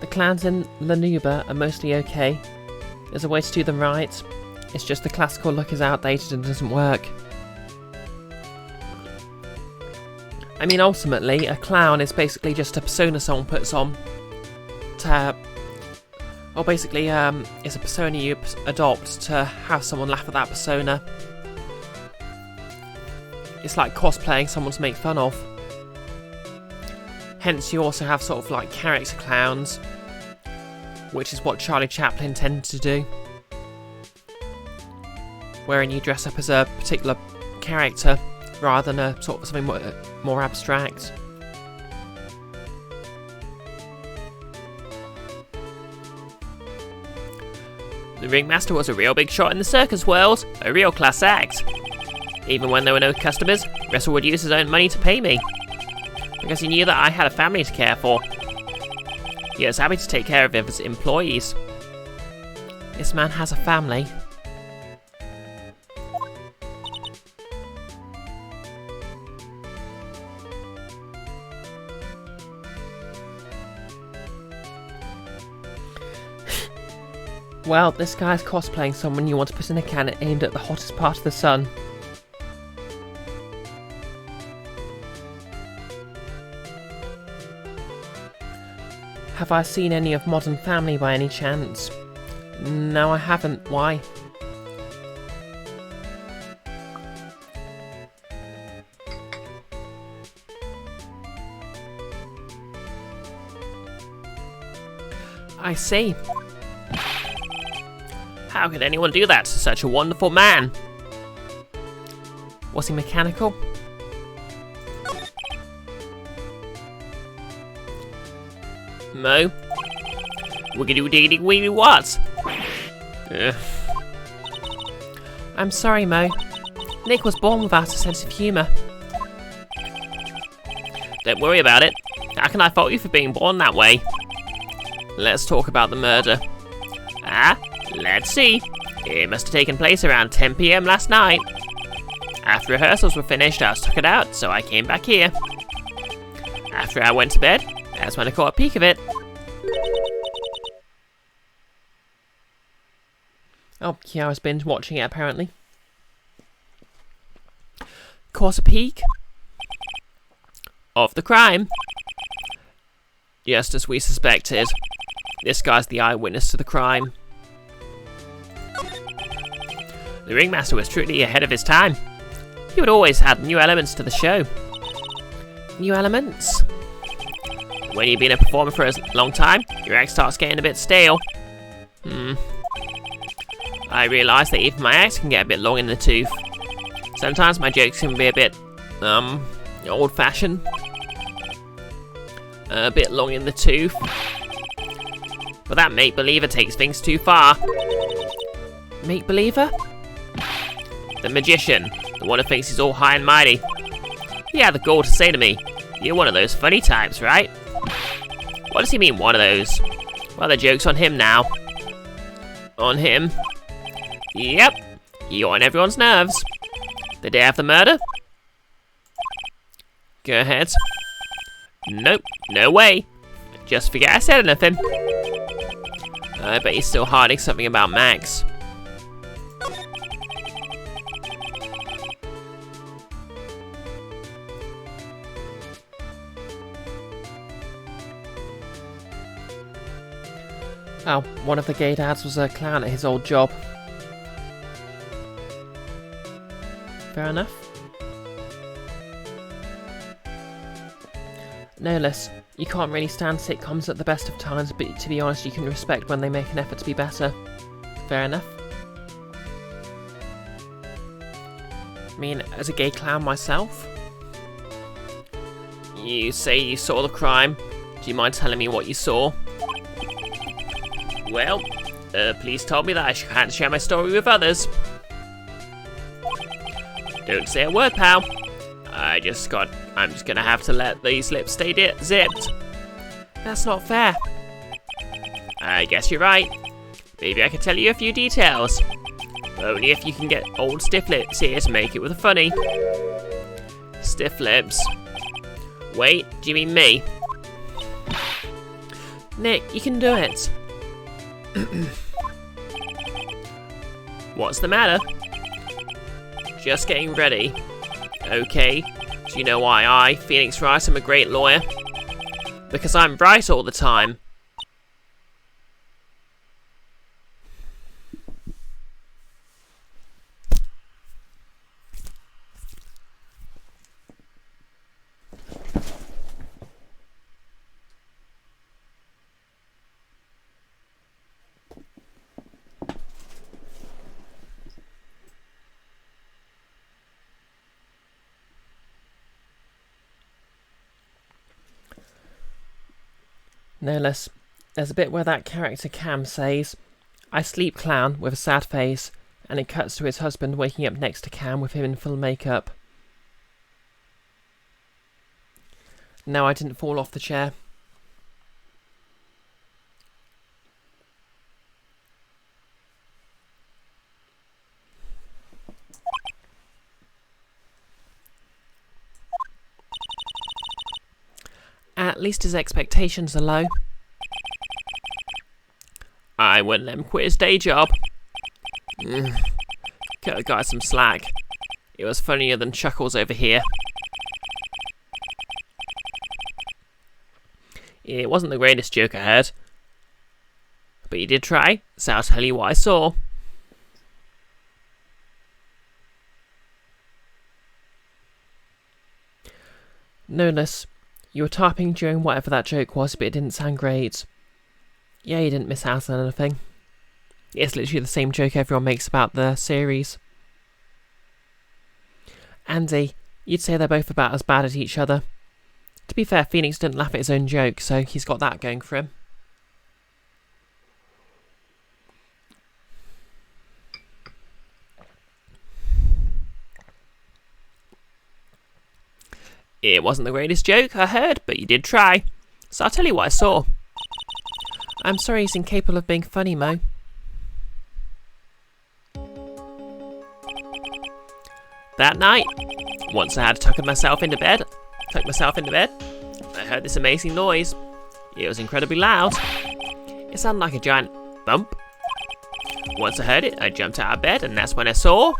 The clowns in Lanuba are mostly okay. There's a way to do them right. It's just the classical look is outdated and doesn't work. I mean, ultimately, a clown is basically just a persona someone puts on to... Or basically, it's a persona you adopt to have someone laugh at that persona. It's like cosplaying someone to make fun of. Hence, you also have sort of like character clowns, which is what Charlie Chaplin tended to do. Wherein you dress up as a particular character rather than a sort of something more abstract. The ringmaster was a real big shot in the circus world, a real class act. Even when there were no customers, Russell would use his own money to pay me, because he knew that I had a family to care for. He was happy to take care of his employees. This man has a family. Well, this guy's cosplaying someone you want to put in a cannon aimed at the hottest part of the sun. Have I seen any of Modern Family by any chance? No, I haven't. Why? I see. How could anyone do that to such a wonderful man? Was he mechanical? Mo? Wiggity diggity wiggity what? I'm sorry, Mo. Nick was born without a sense of humour. Don't worry about it. How can I fault you for being born that way? Let's talk about the murder. Let's see. It must have taken place around 10 PM last night. After rehearsals were finished, I was tuckered out, so I came back here. After I went to bed, that's when I caught a peek of it. Oh, Kiara's binge watching it, apparently. Caught a peek? Of the crime. Just as we suspected. This guy's the eyewitness to the crime. The ringmaster was truly ahead of his time. He would always add new elements to the show. New elements? When you've been a performer for a long time, your act starts getting a bit stale. I realise that even my acts can get a bit long in the tooth. Sometimes my jokes can be a bit, old-fashioned. A bit long in the tooth. But that make-believer takes things too far. Make-believer? The magician, the one who thinks he's all high and mighty. He had the gall to say to me, "You're one of those funny types, right?" What does he mean, one of those? Well, the joke's on him now. On him? Yep, you're on everyone's nerves. The day after the murder? Go ahead. Nope, no way. Just forget I said anything. I bet he's still hiding something about Max. Oh, one of the gay dads was a clown at his old job. Fair enough. No, Liz, you can't really stand sitcoms at the best of times, but to be honest, you can respect when they make an effort to be better. Fair enough. I mean, as a gay clown myself. You say you saw the crime. Do you mind telling me what you saw? Well, please tell me that I can't share my story with others. Don't say a word, pal. I'm just gonna have to let these lips stay zipped. That's not fair. I guess you're right. Maybe I can tell you a few details. Only if you can get old stiff lips here to make it with a funny. Stiff lips. Wait, do you mean me? Nick, you can do it. What's the matter? Just getting ready. Okay. Do you know why I, Phoenix Wright, am a great lawyer? Because I'm right all the time. No less. There's a bit where that character Cam says, "I sleep clown," with a sad face, and it cuts to his husband waking up next to Cam with him in full makeup. No, I didn't fall off the chair. At least his expectations are low. I wouldn't let him quit his day job. Cut the guy some slack. It was funnier than Chuckles over here. It wasn't the greatest joke I heard. But you did try, so I'll tell you what I saw. No less. You were typing during whatever that joke was, but it didn't sound great. Yeah, you didn't miss out on anything. It's literally the same joke everyone makes about the series. Andy, you'd say they're both about as bad as each other. To be fair, Phoenix didn't laugh at his own joke, so he's got that going for him. It wasn't the greatest joke I heard, but you did try. So I'll tell you what I saw. I'm sorry he's incapable of being funny, Mo. That night, once I had tucked myself into bed, I heard this amazing noise. It was incredibly loud. It sounded like a giant thump. Once I heard it, I jumped out of bed, and that's when I saw...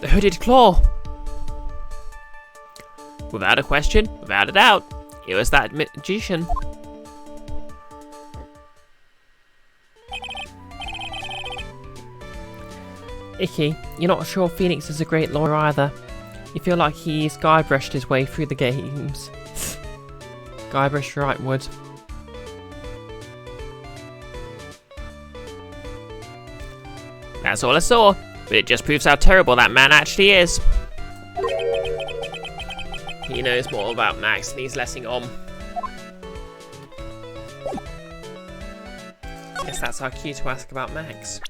The hooded claw! Without a question, without a doubt, it was that magician. Icky, you're not sure Phoenix is a great lawyer either. You feel like he's Guybrush'd his way through the games. Guybrush right would. That's all I saw, but it just proves how terrible that man actually is. He knows more about Max than he's letting on. Guess that's our cue to ask about Max.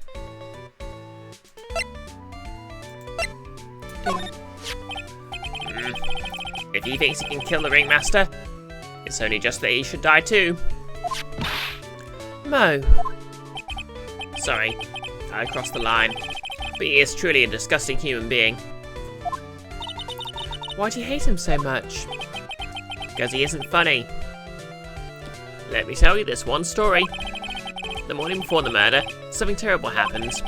If he thinks he can kill the ringmaster, it's only just that he should die too. Mo! Sorry, I crossed the line, but he is truly a disgusting human being. Why do you hate him so much? Because he isn't funny. Let me tell you this one story. The morning before the murder, something terrible happened.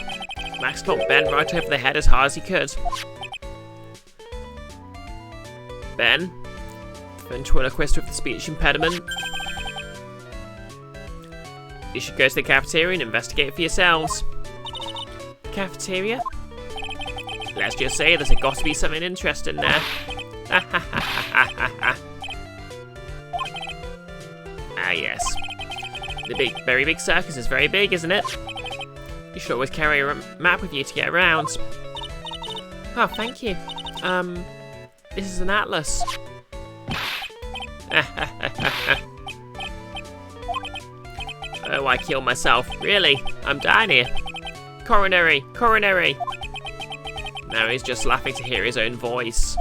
Max clocked Ben right over the head as hard as he could. Ben, ventriloquist with the speech impediment. You should go to the cafeteria and investigate for yourselves. Cafeteria? Let's just say there's got to be something interesting there. Ah yes. The very big circus is very big, isn't it? You should always carry a map with you to get around. Oh, thank you. This is an atlas. Oh, I killed myself. Really? I'm dying here. Coronary! Coronary! Now he's just laughing to hear his own voice.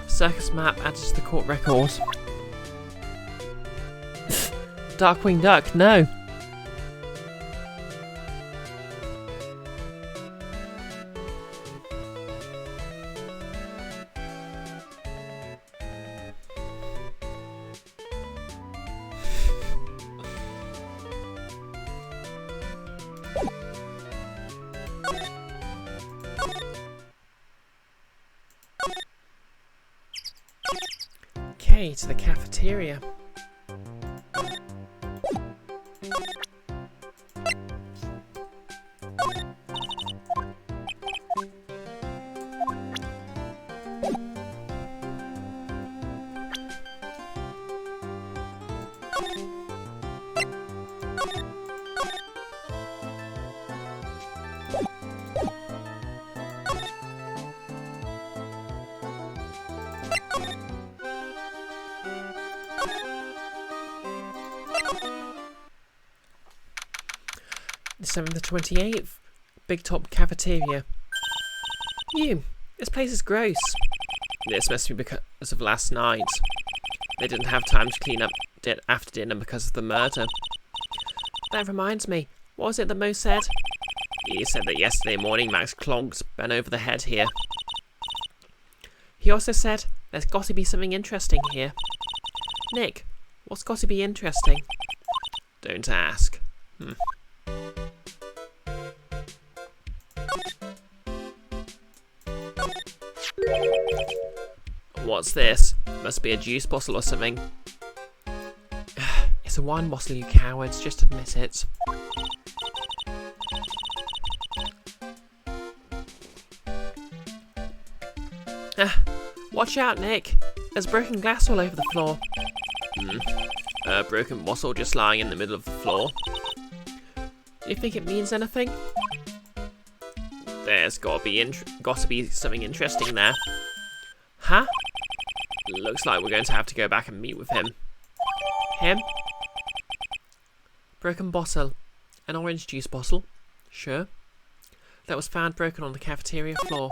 Circus map added to the court record. Darkwing Duck, no. Okay, to the cafeteria. December the 28th, Big Top Cafeteria. This place is gross. This must be because of last night. They didn't have time to clean up after dinner because of the murder. That reminds me, what was it that Mo said? He said that yesterday morning Max clogs bent over the head here. He also said there's got to be something interesting here. Nick, what's got to be interesting? Don't ask. What's this? Must be a juice bottle or something. It's a wine bottle, you cowards. Just admit it. Watch out, Nick. There's broken glass all over the floor. A broken bottle just lying in the middle of the floor. Do you think it means anything? There's got to be something interesting there. Huh? Looks like we're going to have to go back and meet with him. Him? Broken bottle. An orange juice bottle. Sure. That was found broken on the cafeteria floor.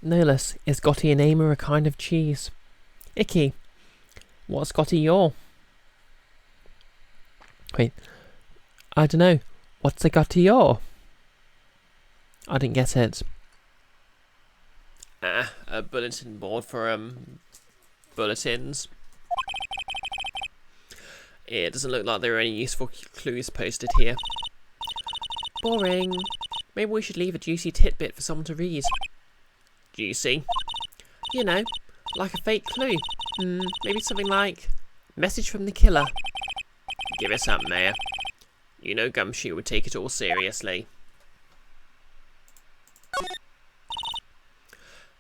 No less, is Gotti a name or a kind of cheese? Icky. What's Gotti your? Wait. I don't know. What's a Gotti your? I didn't get it. A bulletin board for, bulletins. It doesn't look like there are any useful clues posted here. Boring. Maybe we should leave a juicy tidbit for someone to read. Juicy? You know, like a fake clue. Maybe something like, message from the killer. Give us up, Mayor. You know Gumshoe would take it all seriously.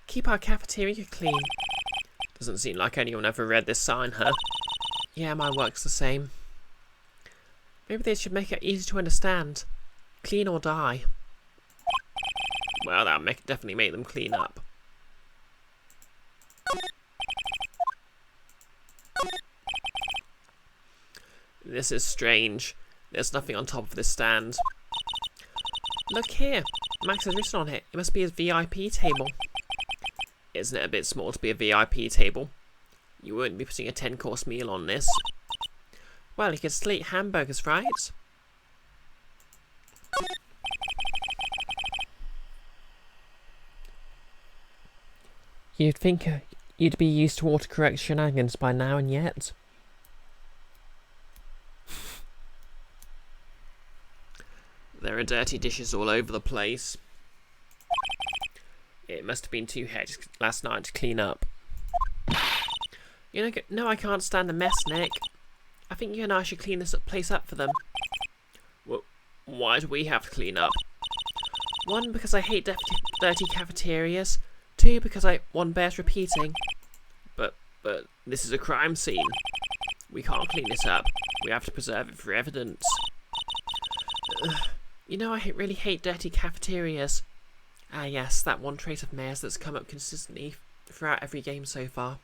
Keep our cafeteria clean. Doesn't seem like anyone ever read this sign, huh? Yeah, my work's the same. Maybe they should make it easy to understand. Clean or die. Well, that'll definitely make them clean up. This is strange. There's nothing on top of this stand. Look here. Max has written on it. It must be his VIP table. Isn't it a bit small to be a VIP table? You wouldn't be putting a 10-course meal on this. Well, you could still eat hamburgers, right? You'd think you'd be used to autocorrect shenanigans by now, and yet. There are dirty dishes all over the place. It must have been too hectic last night to clean up. You know, no, I can't stand the mess, Nick. I think you and I should clean this place up for them. Well, why do we have to clean up? One, because I hate dirty cafeterias. Two, because one bears repeating. But this is a crime scene. We can't clean this up. We have to preserve it for evidence. You know, I really hate dirty cafeterias. Ah yes, that one trait of Mayor's that's come up consistently throughout every game so far.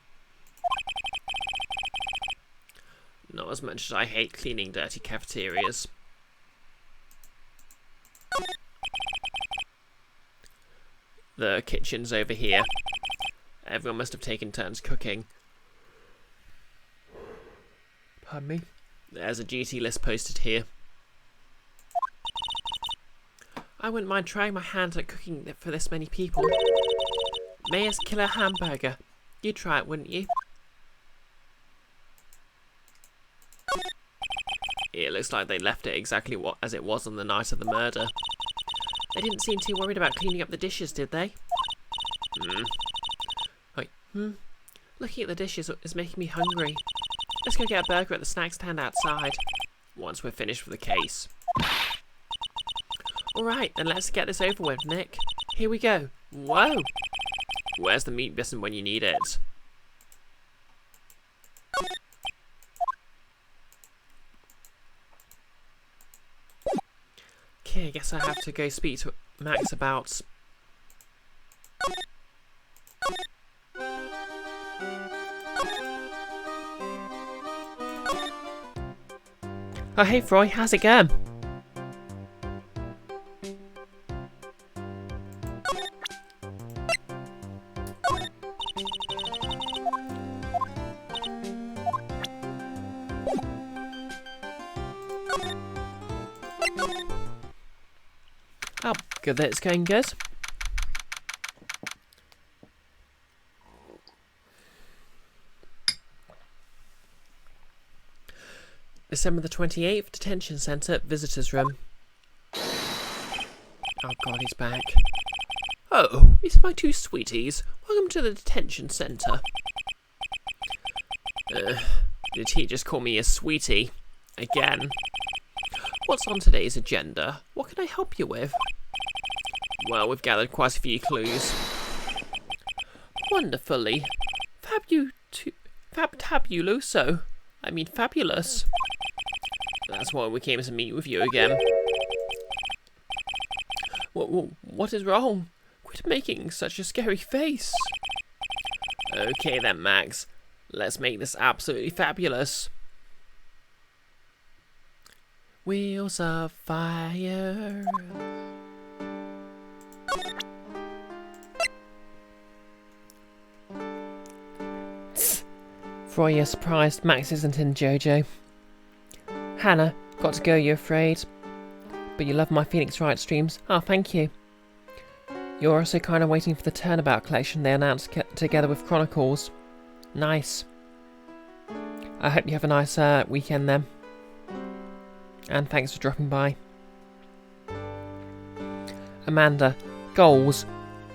Not as much as I hate cleaning dirty cafeterias. The kitchen's over here. Everyone must have taken turns cooking. Pardon me? There's a duty list posted here. I wouldn't mind trying my hand at cooking for this many people. Mayor's killer hamburger. You'd try it, wouldn't you? It looks looks like they left it exactly as it was on the night of the murder. They didn't seem too worried about cleaning up the dishes, did they? Wait, looking at the dishes is making me hungry. Let's go get a burger at the snack stand outside, once we're finished with the case. Alright, then let's get this over with, Nick. Here we go. Whoa! Where's the meat bison when you need it? Okay, I guess I have to go speak to Max about... Oh, hey Froy, how's it going? Oh, good that it's going good. December the 28th, Detention Centre, Visitors Room. Oh god, he's back. Oh, it's my two sweeties. Welcome to the Detention Centre. Did he just call me a sweetie? Again. What's on today's agenda? What can I help you with? Well, we've gathered quite a few clues. Wonderfully. Fabuloso. I mean fabulous. That's why we came to meet with you again. What is wrong? Quit making such a scary face. Okay then, Max. Let's make this absolutely fabulous. Wheels of fire. Froy, you're surprised Max isn't in, Jojo. Hannah, got to go, you're afraid. But you love my Phoenix Wright streams. Oh, thank you. You're also kind of waiting for the Turnabout collection they announced together with Chronicles. Nice. I hope you have a nice weekend then. And thanks for dropping by. Amanda, goals.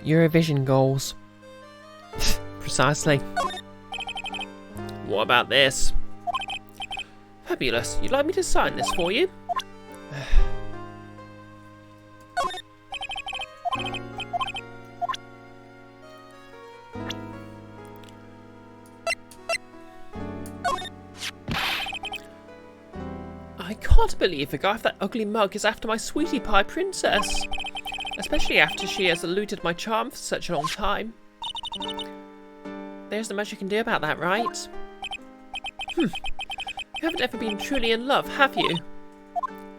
Eurovision goals. Precisely. What about this? Fabulous. You'd like me to sign this for you? I can't believe the guy with that ugly mug is after my sweetie pie princess. Especially after she has eluded my charm for such a long time. There's not much you can do about that, right? You haven't ever been truly in love, have you?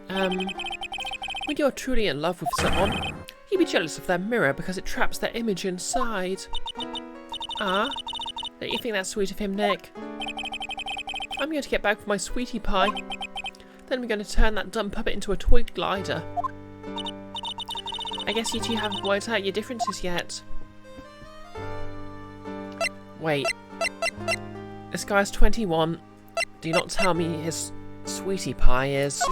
When you're truly in love with someone, you'd be jealous of their mirror because it traps their image inside. Ah, don't you think that's sweet of him, Nick? I'm going to get back with my sweetie pie. Then we're going to turn that dumb puppet into a toy glider. I guess you two haven't worked out your differences yet. Wait. This guy's 21. Do not tell me his sweetie pie is...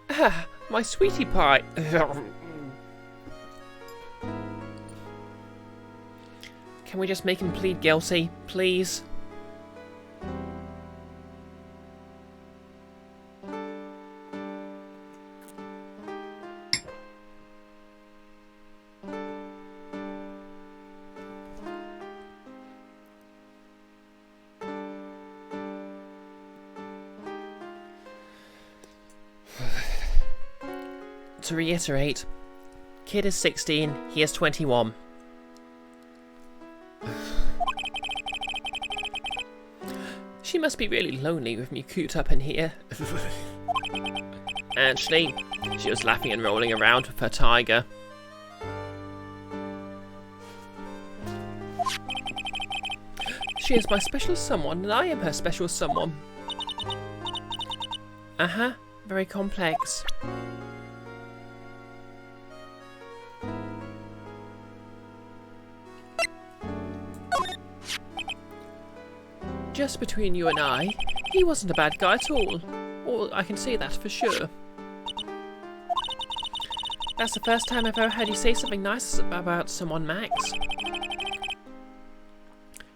Ah, my sweetie pie. Can we just make him plead guilty, please? To reiterate, kid is 16, he is 21. She must be really lonely with me cooped up in here. Actually, she was laughing and rolling around with her tiger. She is my special someone and I am her special someone. Uh-huh, very complex. Just between you and I, He wasn't a bad guy at all. Or I can say that for sure. That's the first time I've ever heard you say something nice about someone, Max.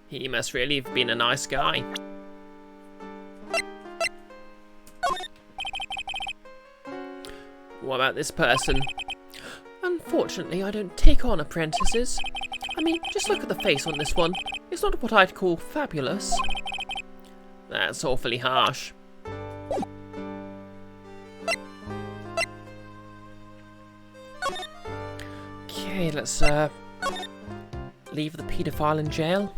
He must really have been a nice guy. What about this person? Unfortunately, I don't take on apprentices. I mean, just look at the face on this one. It's not what I'd call fabulous. That's awfully harsh. Okay, let's leave the paedophile in jail.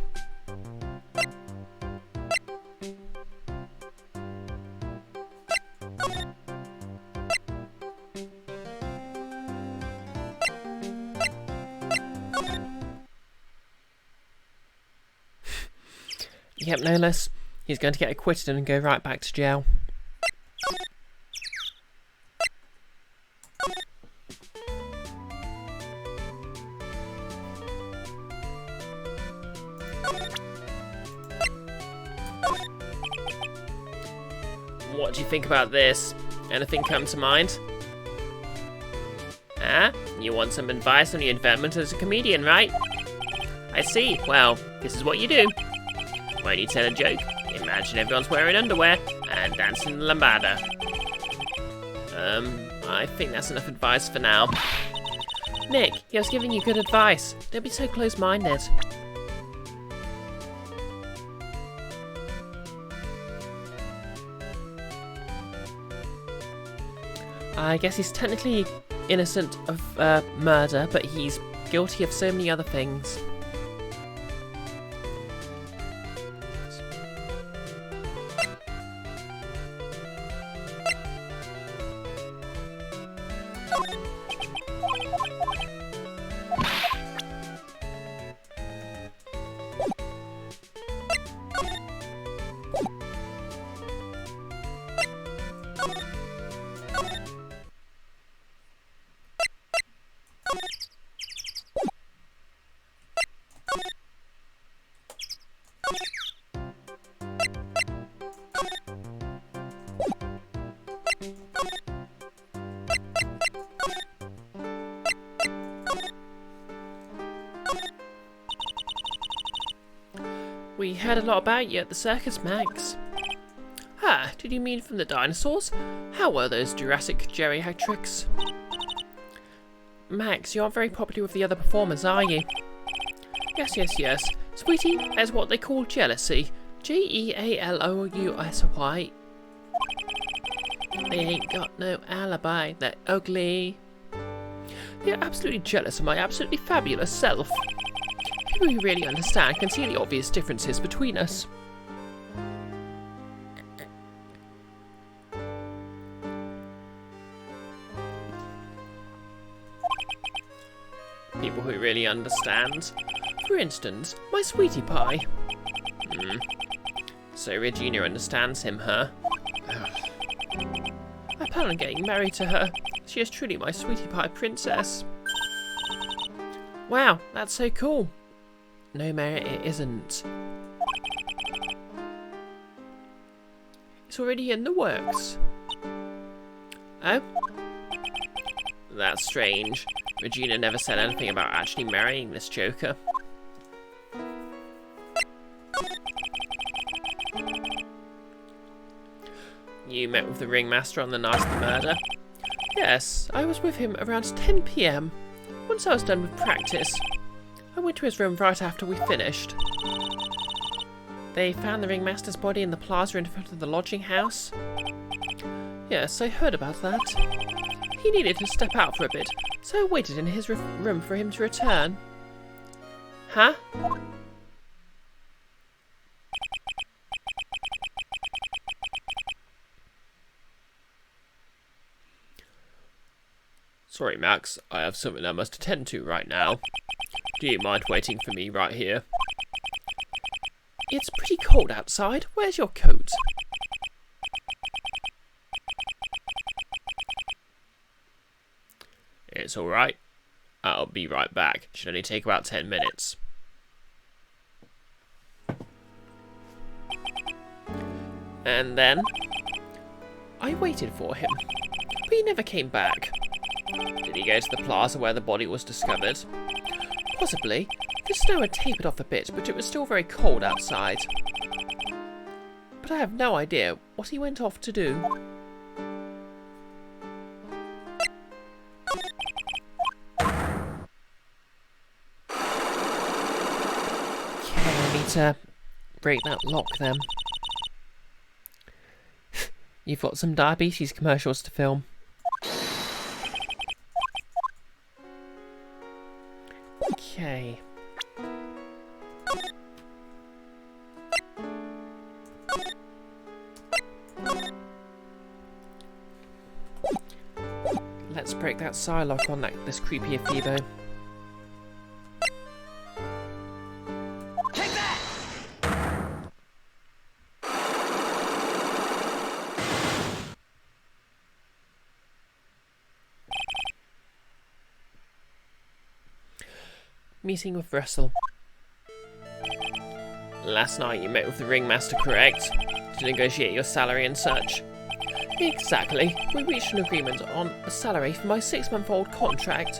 Yep, no less. He's going to get acquitted and go right back to jail. What do you think about this? Anything come to mind? Ah, you want some advice on your development as a comedian, right? I see. Well, this is what you do. When you tell a joke, imagine everyone's wearing underwear and dancing the lambada. I think that's enough advice for now. Nick, he was giving you good advice. Don't be so close-minded. I guess he's technically innocent of murder, but he's guilty of so many other things. We heard a lot about you at the circus, Max. Ah, did you mean from the dinosaurs? How were those Jurassic geriatrics? Max, you aren't very popular with the other performers, are you? Yes. Sweetie, that's what they call jealousy. Jealousy. They ain't got no alibi, they're ugly. They're absolutely jealous of my absolutely fabulous self. People who really understand can see the obvious differences between us. People who really understand. For instance, my sweetie pie. So Regina understands him, huh? I plan on getting married to her. She is truly my sweetie pie princess. Wow, that's so cool. No, Mary, it isn't. It's already in the works. Oh? That's strange. Regina never said anything about actually marrying this joker. You met with the ringmaster on the night of the murder? Yes, I was with him around 10 PM. Once I was done with practice, I went to his room right after we finished. They found the ringmaster's body in the plaza in front of the lodging house. Yes, I heard about that. He needed to step out for a bit, so I waited in his room for him to return. Huh? Sorry, Max. I have something I must attend to right now. Do you mind waiting for me right here? It's pretty cold outside. Where's your coat? It's alright. I'll be right back. Should only take about 10 minutes. And then? I waited for him, but he never came back. Did he go to the plaza where the body was discovered? Possibly. The snow had tapered off a bit, but it was still very cold outside. But I have no idea what he went off to do. Okay, I need to break that lock then. You've got some diabetes commercials to film. Okay. Let's break that Psylocke on this creepy Phoebo. Take that! Meeting with Russell. Last night you met with the ringmaster, correct? To negotiate your salary and such. Exactly. We reached an agreement on a salary for my 6-month-old contract.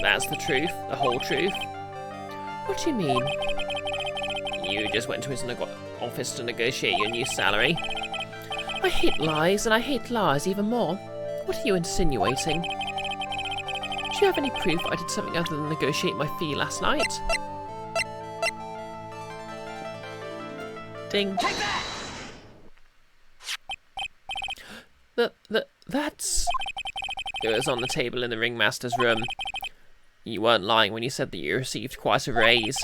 That's the truth, the whole truth. What do you mean? You just went to his office to negotiate your new salary. I hate lies, and I hate lies even more. What are you insinuating? Do you have any proof I did something other than negotiate my fee last night? Ding. Take that! That's... It was on the table in the ringmaster's room. You weren't lying when you said that you received quite a raise.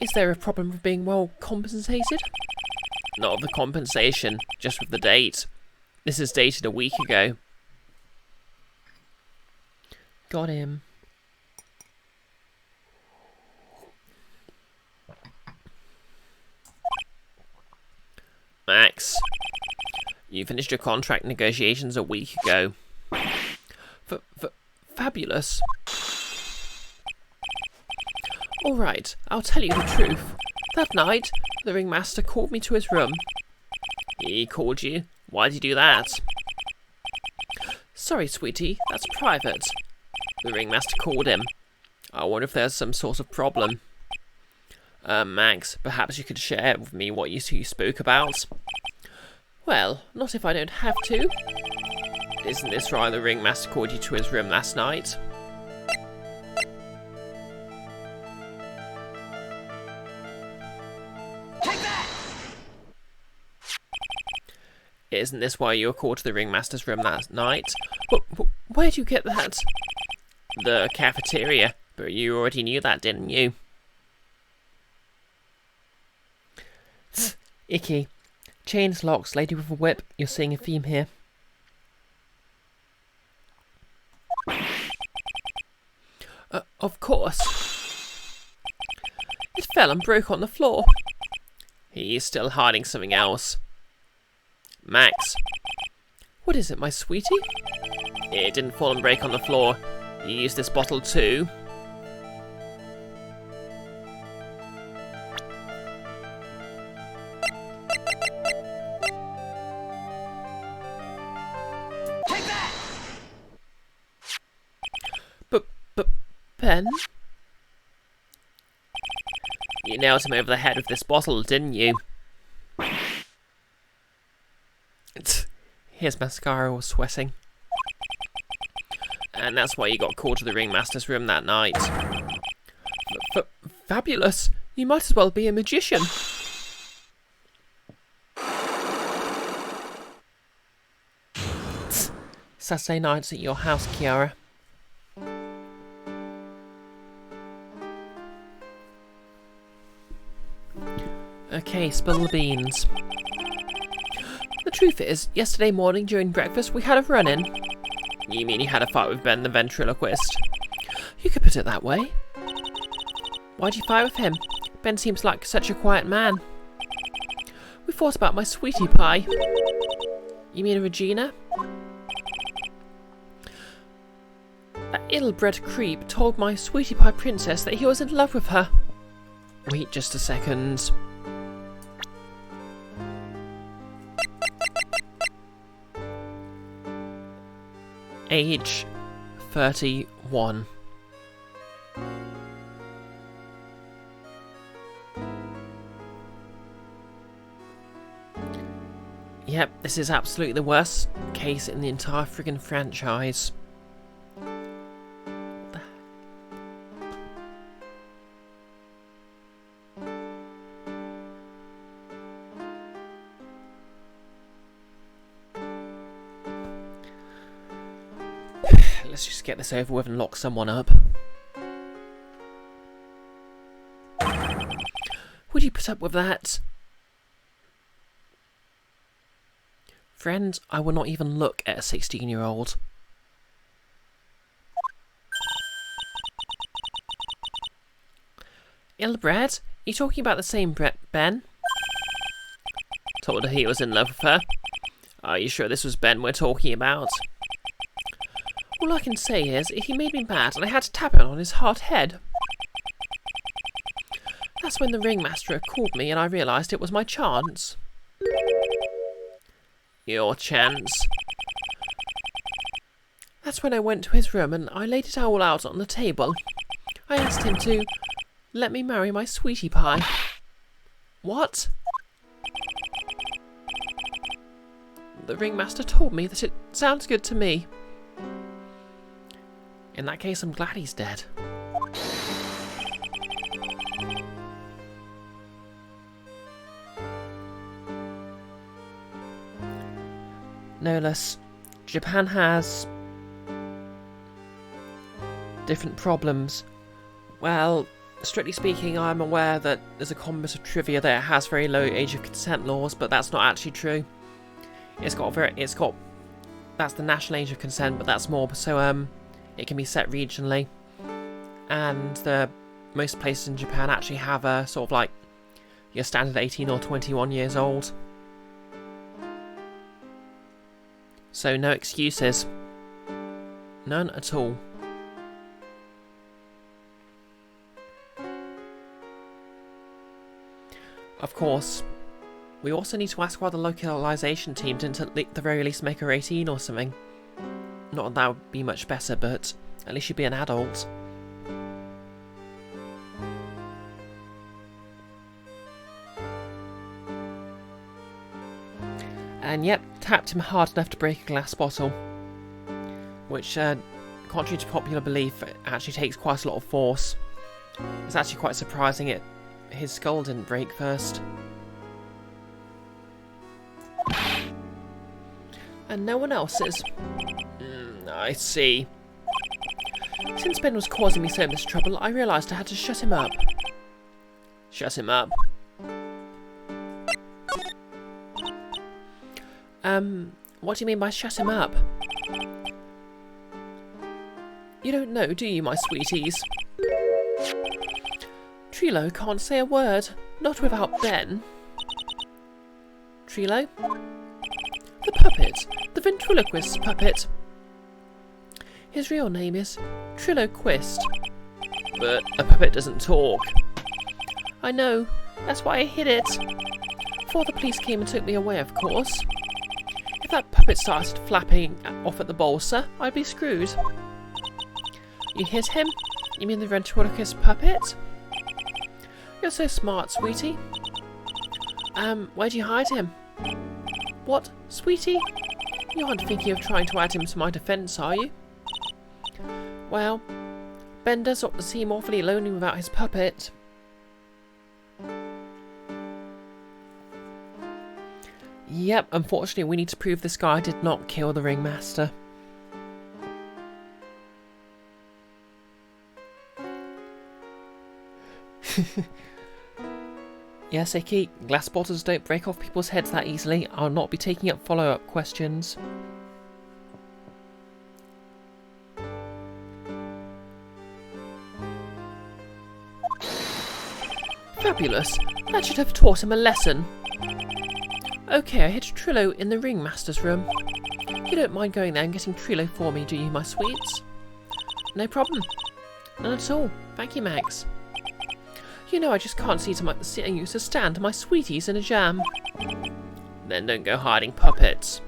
Is there a problem with being well compensated? Not of the compensation, just with the date. This is dated a week ago. Got him. Max, you finished your contract negotiations a week ago. Fabulous. Alright, I'll tell you the truth. That night, the ringmaster called me to his room. He called you? Why'd he do that? Sorry, sweetie, that's private. The ringmaster called him. I wonder if there's some sort of problem. Max, perhaps you could share with me what you spoke about? Well, not if I don't have to. Isn't this right, the ringmaster called you to his room last night? Take that! Isn't this why you were called to the ringmaster's room that night? Where'd you get that? The cafeteria, but you already knew that, didn't you? Icky. Chains, locks, lady with a whip. You're seeing a theme here. Of course. It fell and broke on the floor. He's still hiding something else. Max. What is it, my sweetie? It didn't fall and break on the floor. You used this bottle too. Take that! Ben? You nailed him over the head with this bottle, didn't you? His mascara was sweating. And that's why you got called to the ringmaster's room that night. Fabulous! You might as well be a magician. Saturday nights at your house, Kiara. Okay, spill the beans. The truth is, yesterday morning during breakfast we had a run-in. You mean you had a fight with Ben the ventriloquist? You could put it that way. Why'd you fight with him? Ben seems like such a quiet man. We fought about my sweetie pie. You mean Regina? That ill-bred creep told my sweetie pie princess that he was in love with her. Wait just a second. age 31. Yep, this is absolutely the worst case in the entire friggin' franchise. Let's just get this over with and lock someone up. Would you put up with that? Friend, I will not even look at a 16-year-old. Ilbred? You talking about the same Ben? Told her he was in love with her. Are you sure this was Ben we're talking about? All I can say is, he made me mad and I had to tap it on his hard head. That's when the ringmaster called me and I realised it was my chance. Your chance? That's when I went to his room and I laid it all out on the table. I asked him to let me marry my sweetie pie. What? The ringmaster told me that it sounds good to me. In that case, I'm glad he's dead. No less, Japan has different problems. Well, strictly speaking, I'm aware that there's a common bit of trivia that it has very low age of consent laws, but that's not actually true. That's the national age of consent, but that's more so it can be set regionally, and most places in Japan actually have a sort of like your standard 18 or 21 years old. So no excuses. None at all. Of course, we also need to ask why the localization team didn't at the very least make her 18 or something. Not that that would be much better, but at least she'd be an adult. And yep, tapped him hard enough to break a glass bottle. Which, contrary to popular belief, it actually takes quite a lot of force. It's actually quite surprising his skull didn't break first. And no one else's. I see. Since Ben was causing me so much trouble, I realised I had to shut him up. Shut him up? What do you mean by shut him up? You don't know, do you, my sweeties? Trilo can't say a word, not without Ben. Trilo? The puppet, the ventriloquist puppet. His real name is Triloquist. But a puppet doesn't talk. I know, that's why I hid it. Before the police came and took me away, of course. If that puppet started flapping off at the bolster, I'd be screwed. You hid him? You mean the ventriloquist puppet? You're so smart, sweetie. Where'd you hide him? What, sweetie? You aren't thinking of trying to add him to my defence, are you? Well, Ben does seem awfully lonely without his puppet. Yep, unfortunately we need to prove this guy did not kill the ringmaster. Yes, Icky, glass bottles don't break off people's heads that easily. I'll not be taking up follow-up questions. Fabulous. That should have taught him a lesson. Okay, I hid Trillo in the ringmaster's room. You don't mind going there and getting Trillo for me, do you, my sweets? No problem. None at all. Thank you, Max. You know I just can't see you to stand my sweeties in a jam. Then don't go hiding puppets.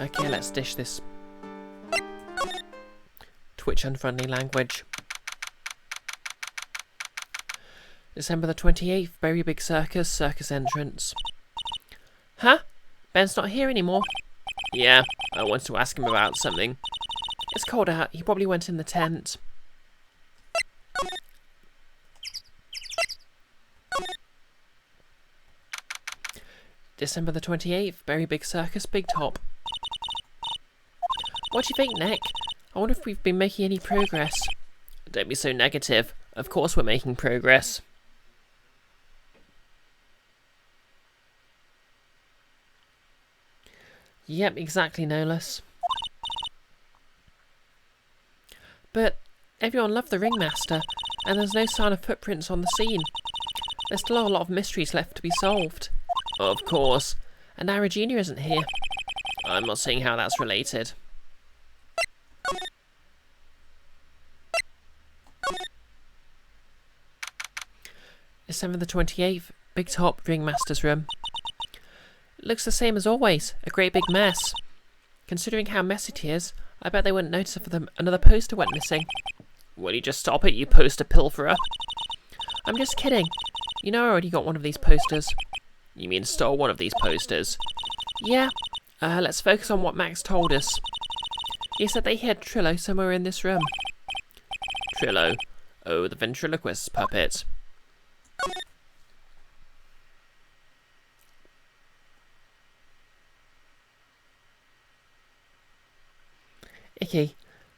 Okay, let's dish this Twitch unfriendly language. December the 28th, Very Big Circus, circus entrance. Huh? Ben's not here anymore. Yeah, I wanted to ask him about something. It's cold out. He probably went in the tent. December the 28th, Very Big Circus, Big Top. What do you think, Nick? I wonder if we've been making any progress. Don't be so negative. Of course we're making progress. Yep, exactly, Nolus. But everyone loved the ringmaster, and there's no sign of footprints on the scene. There's still a lot of mysteries left to be solved. Of course. And now Regina isn't here. I'm not seeing how that's related. December the 28th, Big Top, Ringmaster's room. It looks the same as always, a great big mess. Considering how messy it is, I bet they wouldn't notice if another poster went missing. Will you just stop it, you poster pilferer? I'm just kidding. You know I already got one of these posters. You mean stole one of these posters? Yeah. Let's focus on what Max told us. He said they hid Trillo somewhere in this room. Trillo? Oh, the ventriloquist puppet. Icky,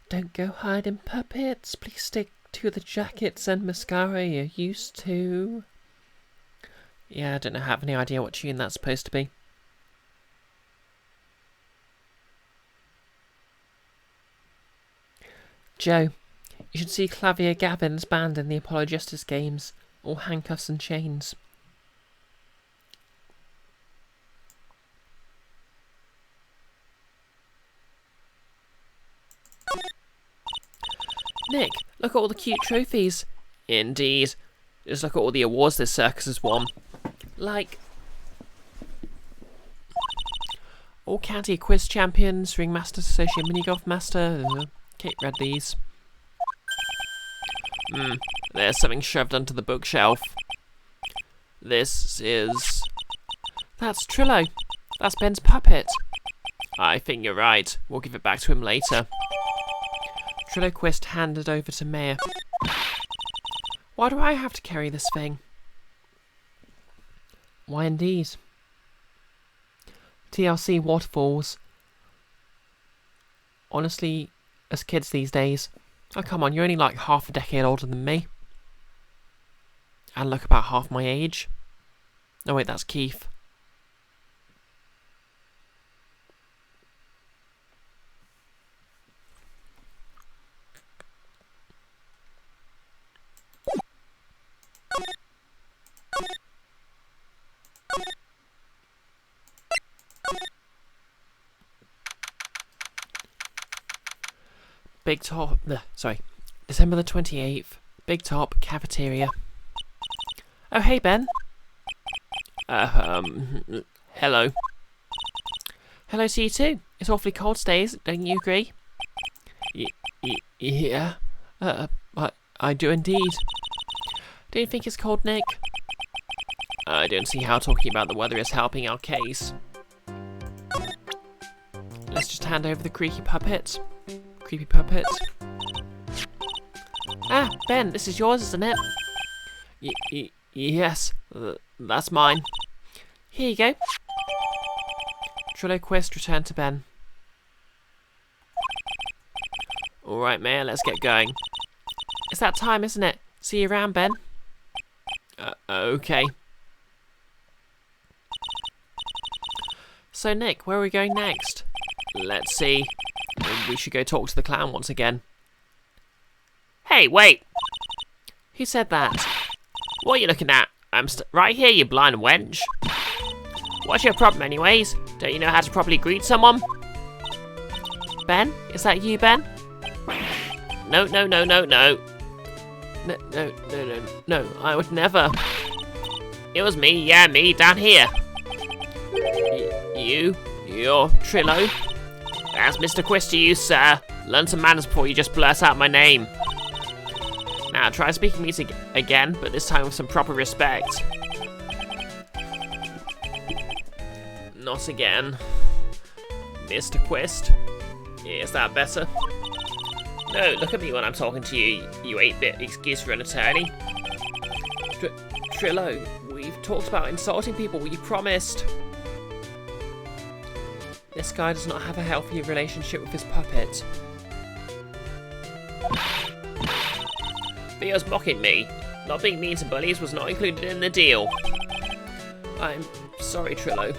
don't go hiding puppets. Please stick to the jackets and mascara you're used to. Yeah, I don't have any idea what tune that's supposed to be. Joe, you should see Clavier Gavin's band in the Apollo Justice Games. All handcuffs and chains. Nick, look at all the cute trophies. Indeed. Just look at all the awards this circus has won. Like all county quiz champions, ringmaster, associate mini-golf master. Kate read these. There's something shoved onto the bookshelf. This is... That's Trillo. That's Ben's puppet. I think you're right. We'll give it back to him later. Trillo Quist handed over to Mayor. Why do I have to carry this thing? Why indeed? TLC waterfalls. Honestly, as kids these days... Oh, come on, you're only like half a decade older than me. And look about half my age. No, wait, that's Keith. Big Top, December the 28th, Big Top, cafeteria. Oh, hey, Ben. Hello. Hello to you too. It's awfully cold today, don't you agree? Yeah. I do indeed. Don't you think it's cold, Nick? I don't see how talking about the weather is helping our case. Let's just hand over the creepy puppet. Creepy puppet. Ah, Ben, this is yours, isn't it? Yes, that's mine. Here you go. Trillo Quest returned to Ben. Alright, Mayor, let's get going. It's that time, isn't it? See you around, Ben. Okay. So, Nick, where are we going next? Let's see. We should go talk to the clown once again. Hey, wait! Who said that? What are you looking at? I'm right here, you blind wench. What's your problem anyways? Don't you know how to properly greet someone? Ben? Is that you, Ben? No. No, I would never. It was me, me, down here. You're Trillo? That's Mr. Quist to you, sir. Learn some manners before you just blurt out my name. Now try speaking me again, but this time with some proper respect. Not again. Mr. Quist. Is that better? No, look at me when I'm talking to you, you 8-bit excuse for an attorney. Trillo, we've talked about insulting people, you promised. This guy does not have a healthy relationship with his puppet. Theo's mocking me. Not being mean to bullies was not included in the deal. I'm sorry, Trillo.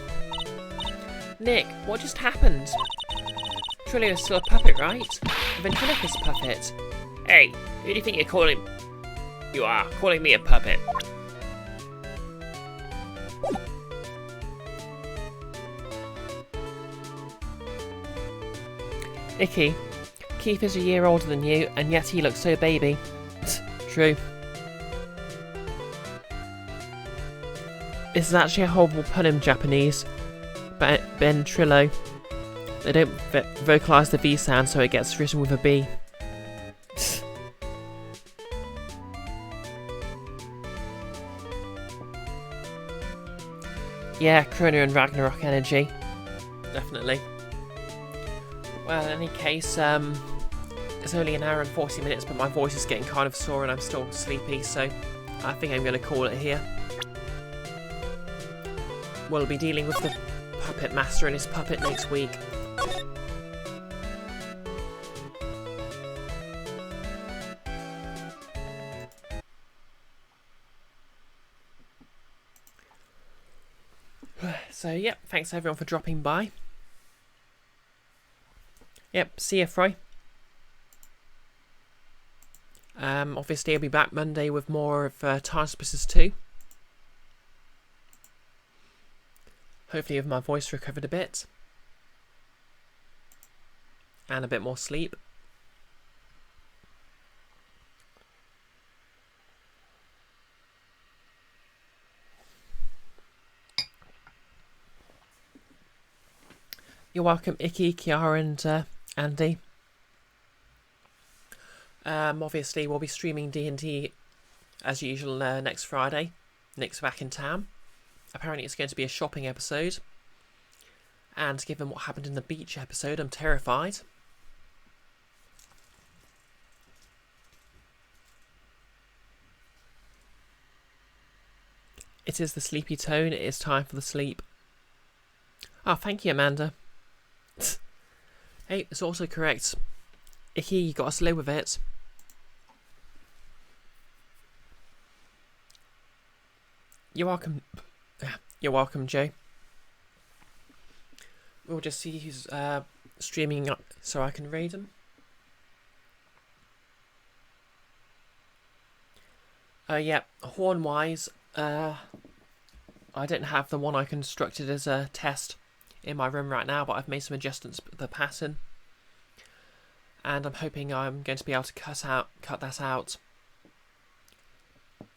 Nick, what just happened? Trillo is still a puppet, right? A ventriloquist puppet. Hey, who do you think you're calling? You are calling me a puppet. Icky, Keith is a year older than you, and yet he looks so baby. True. This is actually a horrible pun in Japanese. Ben Trillo. They don't vocalise the V sound, so it gets written with a B. Yeah, Krona and Ragnarok energy. Definitely. Well, in any case, it's only an hour and 40 minutes, but my voice is getting kind of sore and I'm still sleepy, so I think I'm going to call it here. We'll be dealing with the puppet master and his puppet next week. So, yep, thanks everyone for dropping by. Yep, see ya, Fry. Obviously I'll be back Monday with more of Time Splitters 2. Hopefully with my voice recovered a bit. And a bit more sleep. You're welcome, Icky, Kiara and Andy. Obviously we'll be streaming D&D as usual next Friday. Nick's back in town. Apparently it's going to be a shopping episode. And given what happened in the beach episode, I'm terrified. It is the sleepy tone. It is time for the sleep. Oh, thank you, Amanda. Hey, it's also correct. Icky, you got to slow with it. You're welcome. You're welcome, Joe. We'll just see who's streaming up so I can read them. Yeah, horn-wise, I don't have the one I constructed as a test in my room right now, but I've made some adjustments to the pattern. And I'm hoping I'm going to be able to cut that out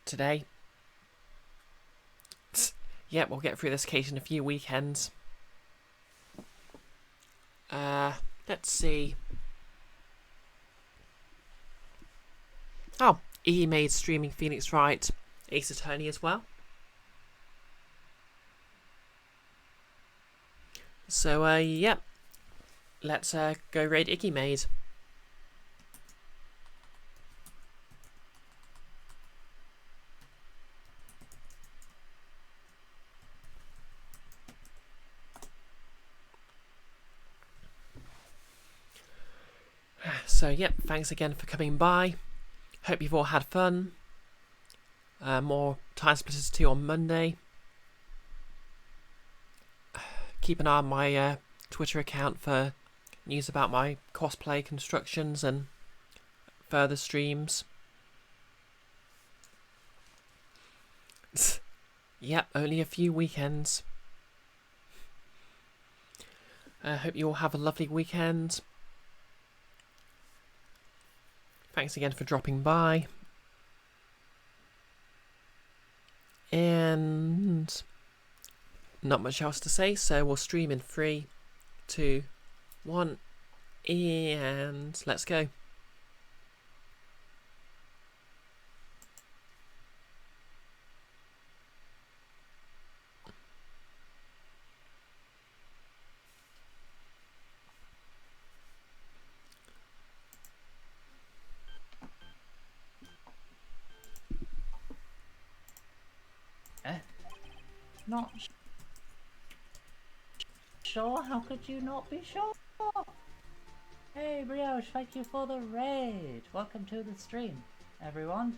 today. Yep, we'll get through this case in a few weekends. Let's see. Oh, E made streaming Phoenix Wright Ace Attorney as well. So, yep. Let's go raid Icky Maid. So, yep, thanks again for coming by. Hope you've all had fun. More Time Splitters 2 on Monday. Keep an eye on my Twitter account for news about my cosplay constructions and further streams. Yep, only a few weekends. Hope you all have a lovely weekend. Thanks again for dropping by. And not much else to say, so we'll stream in 3, 2, 1. And let's go. Not sure? How could you not be sure? Hey Brioche, thank you for the raid. Welcome to the stream, everyone.